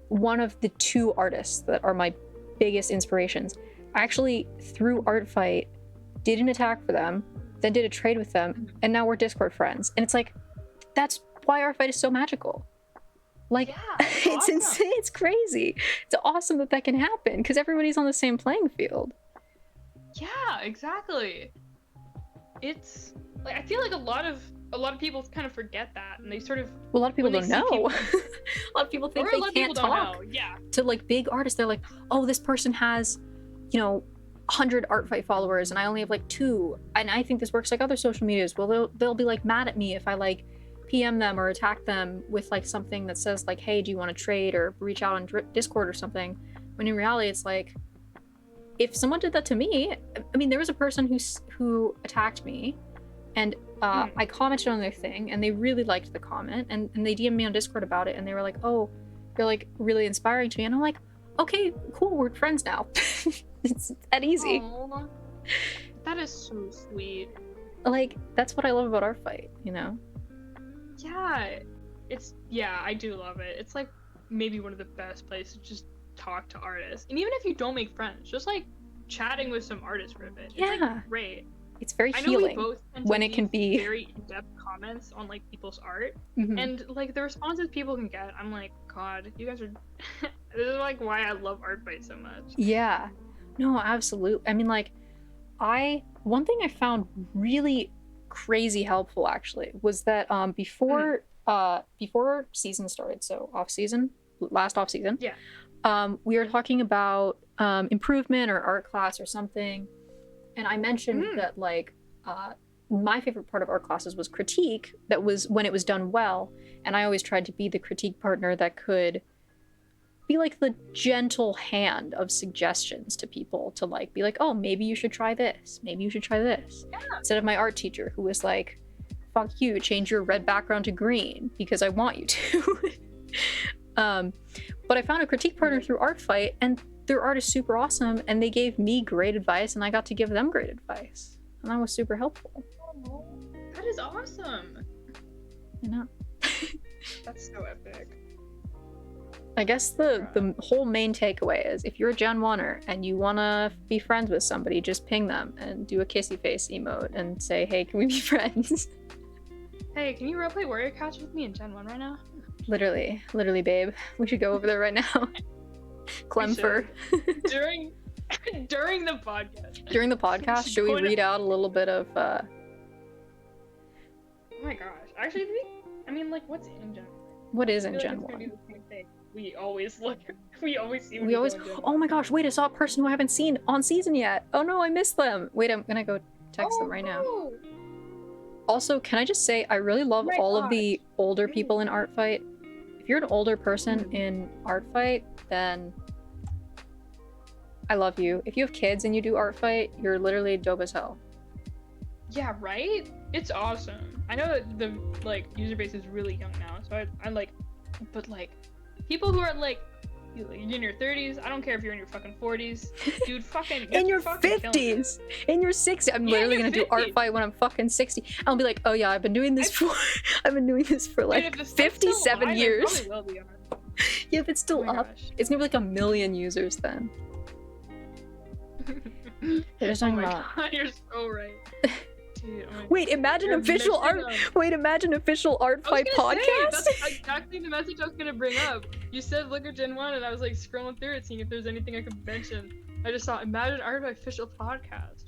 one of the two artists that are my biggest inspirations. I actually, through artfight, did an attack for them, then did a trade with them, and now we're Discord friends. And it's like, that's why artfight is so magical. Like, Yeah, it's awesome. insane. It's crazy. It's awesome that can happen because everybody's on the same playing field. Yeah, exactly. It's like I feel like a lot of people kind of forget that, and they sort of Well, a lot of people when don't they see know. people, A lot of people think or a they lot of people can't don't talk know. Yeah, to like big artists. They're like, oh, this person has, 100 artfight followers and I only have like 2, and I think this works like other social medias. Well, they'll be like mad at me if I like PM them or attack them with like something that says like, hey, do you want to trade, or reach out on Discord or something, when in reality it's like, if someone did that to me, I mean, there was a person who attacked me, and I commented on their thing and they really liked the comment, and they DM'd me on Discord about it, and they were like, oh, you're like really inspiring to me, and I'm like, okay, cool, we're friends now. It's that easy. Aww. That is so sweet. Like, that's what I love about artfight, Yeah, I do love it. It's like maybe one of the best places to just talk to artists, and even if you don't make friends, just like chatting with some artists for a bit. It's like great. It's very I know we healing both tend to when it can leave be very in-depth comments on like people's art, Mhm. and like the responses people can get, I'm like, God, you guys are. This is like why I love artfight so much. Yeah. No, absolutely. I mean, like, one thing I found really crazy helpful actually was that before season started, so last off season, we were talking about improvement or art class or something, and I mentioned that like my favorite part of art classes was critique. That was when it was done well, and I always tried to be the critique partner that could be like the gentle hand of suggestions to people to like be like, oh, maybe you should try this, maybe you should try this, instead of my art teacher who was like, fuck you, change your red background to green because I want you to. But I found a critique partner through Artfight, and their art is super awesome, and they gave me great advice and I got to give them great advice, and that was super helpful. Oh, that is awesome. You know. That's so epic. I guess the whole main takeaway is, if you're a Gen 1er and you want to be friends with somebody, just ping them and do a kissy face emote and say, hey, can we be friends? Hey, can you roleplay Warrior Catch with me in Gen 1 right now? Literally, babe. We should go over there right now. Clemfer. During the podcast. During the podcast, should we read out a little bit of Oh my gosh. Actually, like, what's in Gen 1? What is in Gen 1? We always see. Oh my gosh, wait, I saw a person who I haven't seen on season yet. Oh no, I missed them. Wait, I'm gonna go text them right now. Also, can I just say, I really love all of the older people in Artfight. If you're an older person in Artfight, then I love you. If you have kids and you do Artfight, you're literally dope as hell. Yeah, right? It's awesome. I know that the like user base is really young now, so I like, but like people who are like in your 30s, I don't care if you're in your fucking 40s, dude, fucking in your 50s, in your 60s. I'm literally gonna do Artfight when I'm fucking 60. I'll be like, oh yeah, I've been doing this for like 57 years. Yeah, if it's still up, it's gonna be like 1 million users then. They're just talking about. God, you're so right. Dude, wait, imagine official Artfight podcast. That's exactly the message I was gonna bring up. You said look at Gen 1, and I was like scrolling through it, seeing if there's anything I could mention. I just saw imagine Artfight official podcast.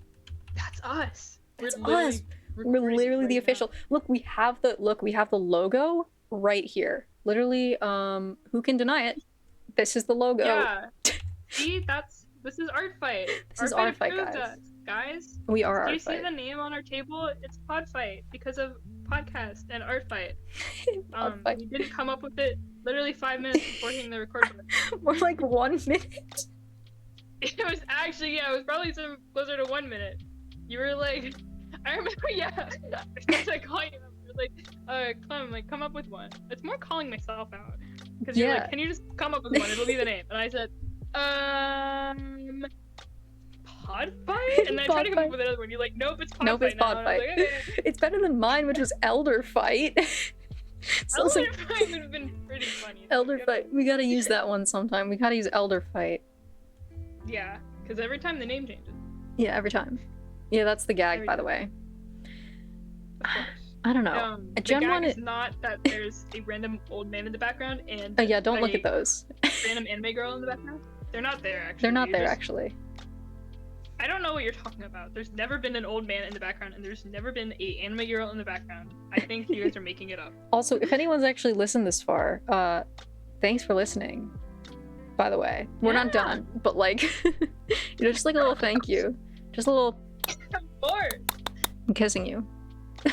That's us. That's us. We're literally the official. Look, we have the logo right here. Literally, who can deny it? This is the logo. Yeah. See, this is Artfight. This is Artfight, guys. We are Artfight. Do you see the name on our table? It's Podfight because of podcast and Artfight. We didn't come up with it literally 5 minutes before hitting the record button. More like 1 minute. It was actually, it was probably closer to 1 minute. You were like, I remember, I was like calling you up. You were like, Clem, like come up with one. It's more calling myself out because you're like, can you just come up with one? It'll be the name. And I said, Podfight? And then I tried to come up with another one. You're like, nope, it's Podfight. Nope, it's Podfight. Like, okay. It's better than mine, which was Elder Fight. Elder Fight would have been pretty funny. Elder Fight. We gotta use that one sometime. We gotta use Elder Fight. Yeah, because every time the name changes. Yeah, every time. Yeah, that's the gag, by the way. Of course. I don't know. The Gen gag 1 is not that there's a random old man in the background and Oh yeah, don't look at those. random anime girl in the background. They're not there actually. They're not there actually. I don't know what you're talking about. There's never been an old man in the background, and there's never been a anime girl in the background. I think you guys are making it up. Also, if anyone's actually listened this far, thanks for listening. By the way, we're not done, but like, just like a little thank you, just a little. Of course. I'm kissing you. Of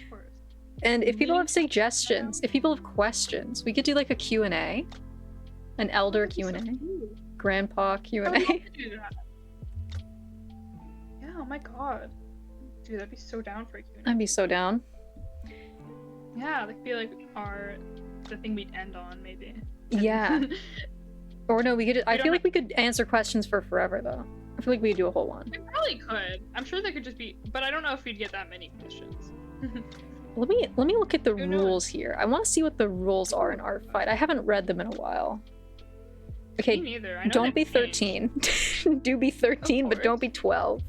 course. And if people have suggestions, if people have questions, we could do like a Q&A, an elder Q&A, grandpa Q&A. I would love to do that. Yeah, oh my god. Dude, that'd be so down for a Q&A. I'd be so down. Yeah, that'd be like the thing we'd end on, maybe. Yeah. Or no, we could. I feel like we could answer questions for forever though. I feel like we could do a whole one. We probably could. I'm sure there could just be, but I don't know if we'd get that many questions. Let me look at the rules here. I want to see what the rules are in Artfight. I haven't read them in a while. Okay, Me neither. I know don't be they've changed. 13. Do be 13, but don't be 12.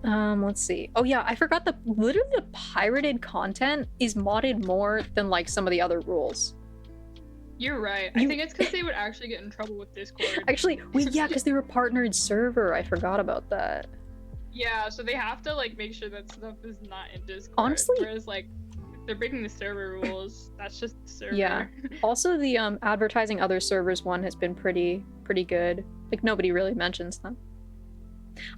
Let's see. Oh yeah, I forgot that literally the pirated content is modded more than like some of the other rules. You're right. I think it's because they would actually get in trouble with Discord. Actually, yeah, because they were a partnered server. I forgot about that. Yeah, so they have to like make sure that stuff is not in Discord. Honestly, whereas like if they're breaking the server rules, that's just the server. Yeah. Also, the advertising other servers one has been pretty good. Like nobody really mentions them.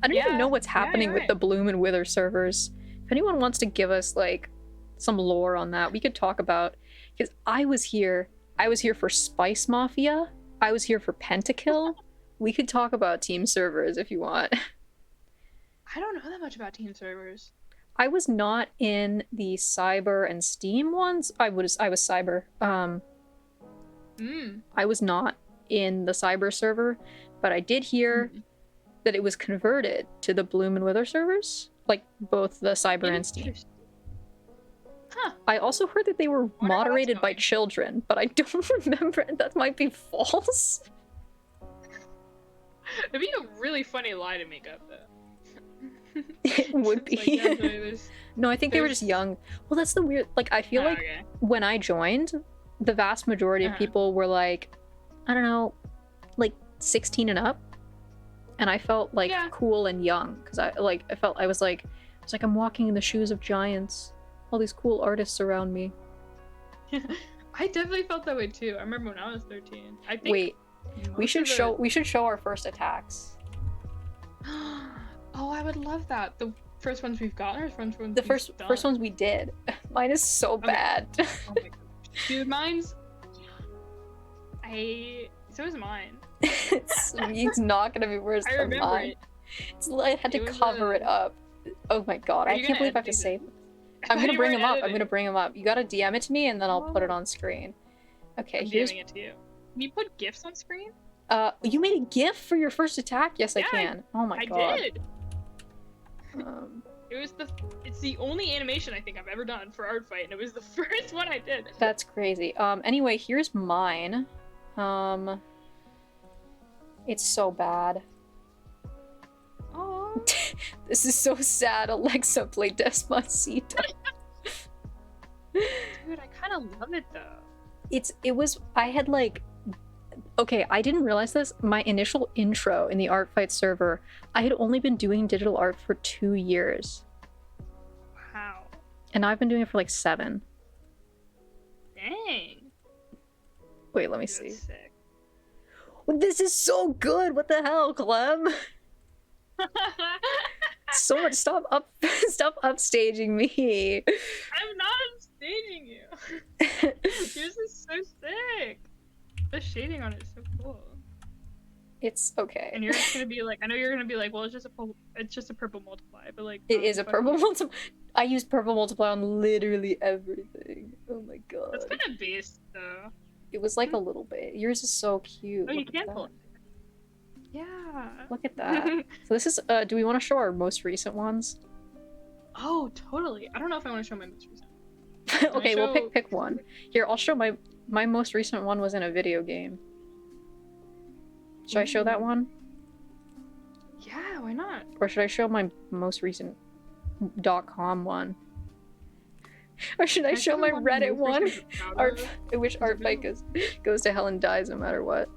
I don't even know what's happening with the Bloom and Wither servers. If anyone wants to give us like some lore on that, we could talk about. Because I was here for Spice Mafia. I was here for Pentakill. We could talk about team servers if you want. I don't know that much about team servers. I was not in the Cyber and Steam ones. I was Cyber. I was not in the Cyber server, but I did hear that it was converted to the Bloom and Wither servers, like both the Cyber and Steam. Huh. I also heard that they were moderated by children, but I don't remember. That might be false. It'd be a really funny lie to make up, though. It would be. Like, yeah, no, I think they were just young. Well, that's the weird. Like, I feel like when I joined, the vast majority of people were like, I don't know, like 16 and up, and I felt like cool and young because I was like I'm walking in the shoes of giants. All these cool artists around me. I definitely felt that way too. I remember when I was 13. I think. Wait, we should show our first attacks. Oh, I would love that. The first ones we've gotten, or the first ones we did. Mine is so bad. Oh my gosh. Dude, mine's. So is mine. it's not gonna be worse than mine. I had to cover it up. Oh my god, I can't believe I have to say this. I'm gonna bring him up. I'm gonna bring him up. You gotta DM it to me, and then I'll put it on screen. Okay, here's. DMing it to you. Can you put GIFs on screen? You made a GIF for your first attack? Yes, I can. Oh my god. I did. It's the only animation I think I've ever done for Artfight, and it was the first one I did. That's crazy. Anyway, here's mine. It's so bad. Oh. This is so sad. Alexa, play Despacito. Dude, I kind of love it though. I had like, okay, I didn't realize this. My initial intro in the Artfight server, I had only been doing digital art for 2 years. Wow. And I've been doing it for like 7. Dang. Wait, let me see. Sick. This is so good. What the hell, Clem? So much. Stop upstaging me. I'm not upstaging you. Yours is so sick. The shading on it is so cool. It's okay. And you're just gonna be like, I know you're gonna be like, well, it's just a purple multiply, but like it is a purple multiply. I use purple multiply on literally everything. Oh my god. That's kind of based though. It was like a little bit. Yours is so cute. Oh, you can pull it. Yeah. Look at that. So this is, do we want to show our most recent ones? Oh, totally. I don't know if I want to show my most recent. Okay, we'll pick one. Here, I'll show my most recent one was in a video game. Should I show that one? Yeah, why not? Or should I show my most recent .com one? Or should I show my Reddit one? I wish artfight goes to hell and dies no matter what.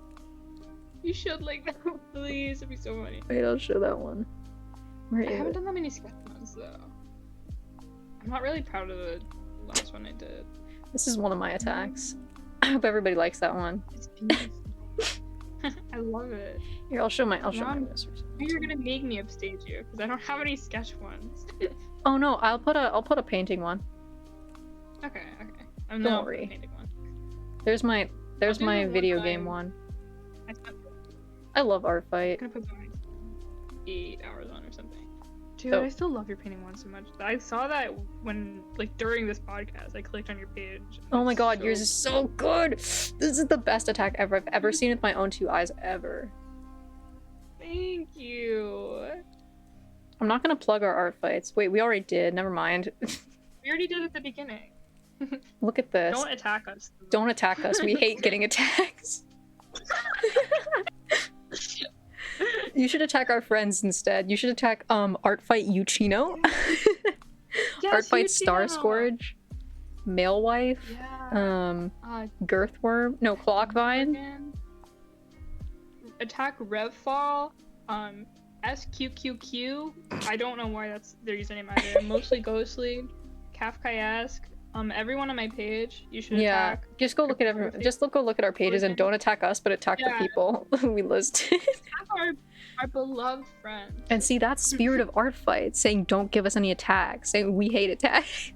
You should like that, please. It'd be so funny. Wait, I'll show that one. Where I is haven't it? done that many sketch ones though. I'm not really proud of the last one I did. This is one of my attacks. I hope everybody likes that one. It's beautiful. I love it. Here, I'll show my most recent. You're gonna make me upstage you because I don't have any sketch ones. Oh no, I'll put a painting one. Okay. Don't worry. Painting one. There's my the video one game one. I spent I love artfight. I'm gonna put like 8 hours on or something. Dude, Oh. I still love your painting one so much. I saw that when, like, during this podcast, I clicked on your page. Oh my god, yours is so good! This is the best attack ever I've ever seen with my own two eyes ever. Thank you. I'm not gonna plug our art fights. Wait, we already did. Never mind. We already did it at the beginning. Look at this. Don't attack us. Don't attack us. We hate getting attacks. You should attack our friends instead. You should attack Artfight Uchino. Yes, Artfight Uchino! Star Scourge. Male Wife. Yeah. Girthworm. No, Clockvine. Again. Attack Revfall. SQQQ. I don't know why that's their username either. Mostly Ghostly. Kafkaesque. Everyone on my page, you should attack. Just go look at everyone. Just go look at our pages and don't attack us, but attack the people we listed. Attack our beloved friends. And see, that's spirit of art fight, saying don't give us any attacks, saying we hate attacks.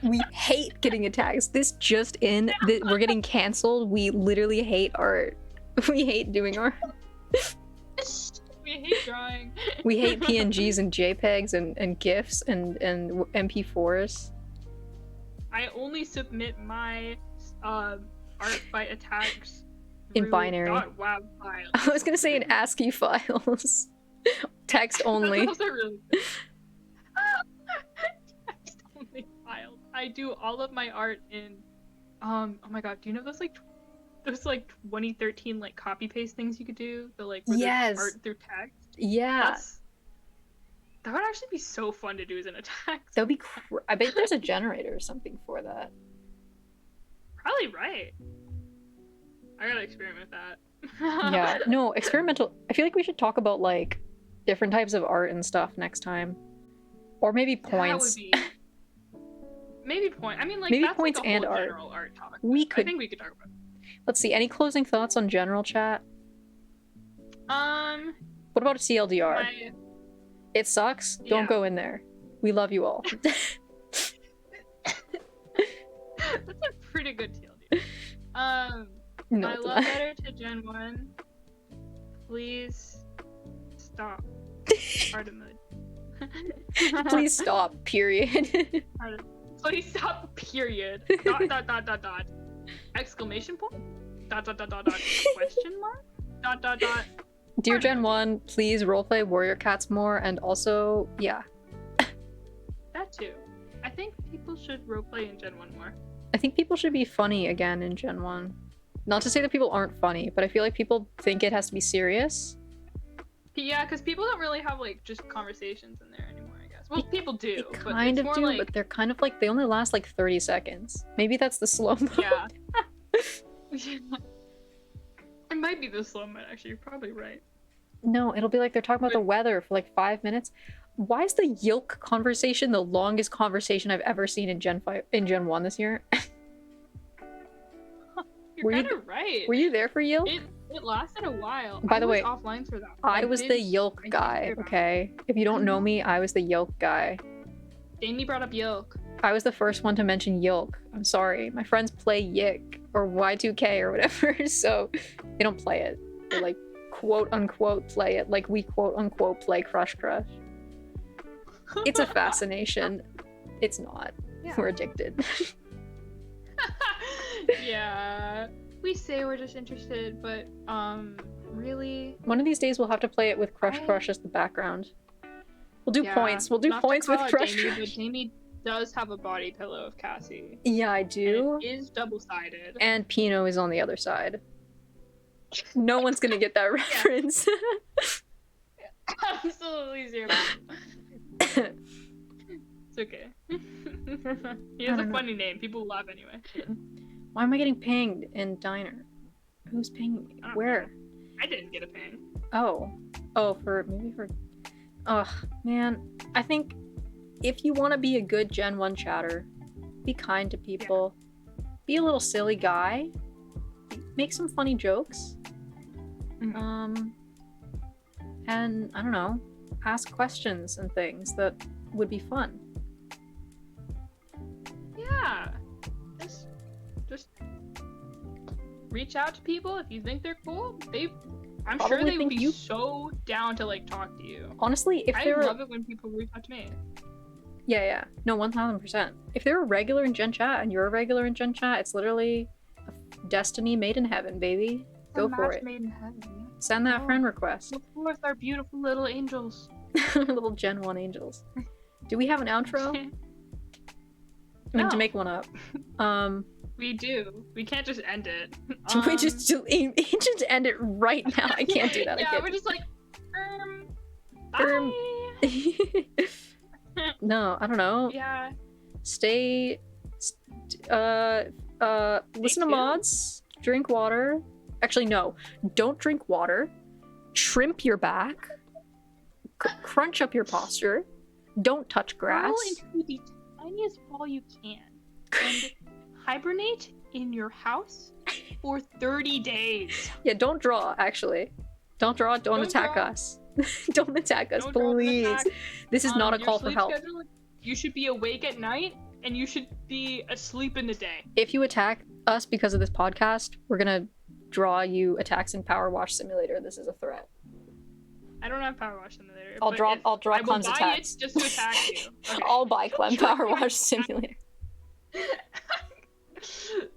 No. We hate getting attacks. This just in, we're getting canceled. We literally hate art. We hate doing art. We hate drawing. We hate PNGs and JPEGs and GIFs and MP4s. I only submit my art fight attacks In through binary. .wav files. I was gonna say in ASCII files. Text only. Those are really good. Text only files. I do all of my art in oh my god, do you know those 2013 like copy paste things you could do? The like where Yes. there's art through text? Yeah. That would actually be so fun to do as an attack. That would be I bet there's a generator or something for that. Probably right. I gotta experiment with that. Yeah. No, experimental. I feel like we should talk about like different types of art and stuff next time. Or maybe points. That would be... Maybe point. I mean, like Maybe that's points like a whole and art. general art topic. We I could. think we could talk about it. Let's see. Any closing thoughts on general chat? What about TLDR? It sucks. Don't go in there. We love you all. That's a pretty good TLDR. No, I it's love not. better to Gen 1. Please stop. Pardon me. Please stop. Period. Please stop. Period. ... Exclamation point. ... Question mark. ... Dear Gen 1, please roleplay Warrior Cats more, and also, yeah. That too. I think people should roleplay in Gen 1 more. I think people should be funny again in Gen 1. Not to say that people aren't funny, but I feel like people think it has to be serious. Yeah, because people don't really have like just conversations in there anymore, I guess. Well, people do. They but kind it's of more do, like... but they're kind of like, they only last like 30 seconds. Maybe that's the slow-mo. Yeah. It might be the slow-mo, actually. You're probably right. No, it'll be like they're talking about the weather for like 5 minutes. Why is the Yilk conversation the longest conversation I've ever seen in Gen 1 this year? You're kind of right. Were you there for Yilk? It lasted a while. By the way, I was offline for that. I was the Yilk guy, okay? If you don't know me, I was the Yilk guy. Jamie brought up Yilk. I was the first one to mention Yilk. I'm sorry. My friends play Yik or Y2K or whatever, so they don't play it. They like quote unquote play it like we quote unquote play Crush Crush. It's a fascination. It's not. Yeah. We're addicted. Yeah. We say we're just interested, but really. One of these days we'll have to play it with Crush Crush as the background. We'll do points. We'll do points with Crush Jamie, Crush. but Jamie does have a body pillow of Cassie. Yeah, I do. And it is double-sided. And Pino is on the other side. No one's gonna get that reference. Absolutely zero. It's okay. He has a funny name. People laugh anyway. Why am I getting pinged in diner? Who's pinging me? Where? Know. I didn't get a ping. Oh, maybe for. Ugh, man. I think if you want to be a good Gen 1 chatter, be kind to people. Yeah. Be a little silly guy. Make some funny jokes. Mm-hmm. And I don't know, ask questions and things that would be fun. Yeah. Just reach out to people if you think they're cool. I'm Probably sure they would be so down to like talk to you. Honestly, if I love it when people reach out to me. Yeah. No, 1000%. If they're a regular in Gen Chat and you're a regular in Gen Chat, it's literally a destiny made in heaven, baby. Go for it. Made in heaven. Send that friend request. Of course, our beautiful little angels. Little Gen 1 angels. Do we have an outro? I mean, to make one up. We do. We can't just end it. We just end it right now. I can't do that. Yeah, we're just like, bye. No, I don't know. Yeah. Listen to mods. Drink water. Actually, no. Don't drink water. Shrimp your back. Crunch up your posture. Don't touch grass. Roll into the tiniest ball you can. And hibernate in your house for 30 days. Yeah, don't draw, actually. Don't draw. Don't attack us. Don't attack us, please. This is not a call for help. Schedule, you should be awake at night, and you should be asleep in the day. If you attack us because of this podcast, we're gonna draw you attacks in Power Wash Simulator. This is a threat. I don't have Power Wash Simulator. I'll draw Clem's attacks. It just to attack you. Okay. I'll buy Clem Power Wash Simulator.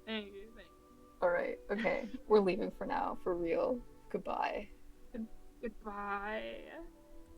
Thank you. Alright, okay. We're leaving for now, for real. Goodbye. Goodbye.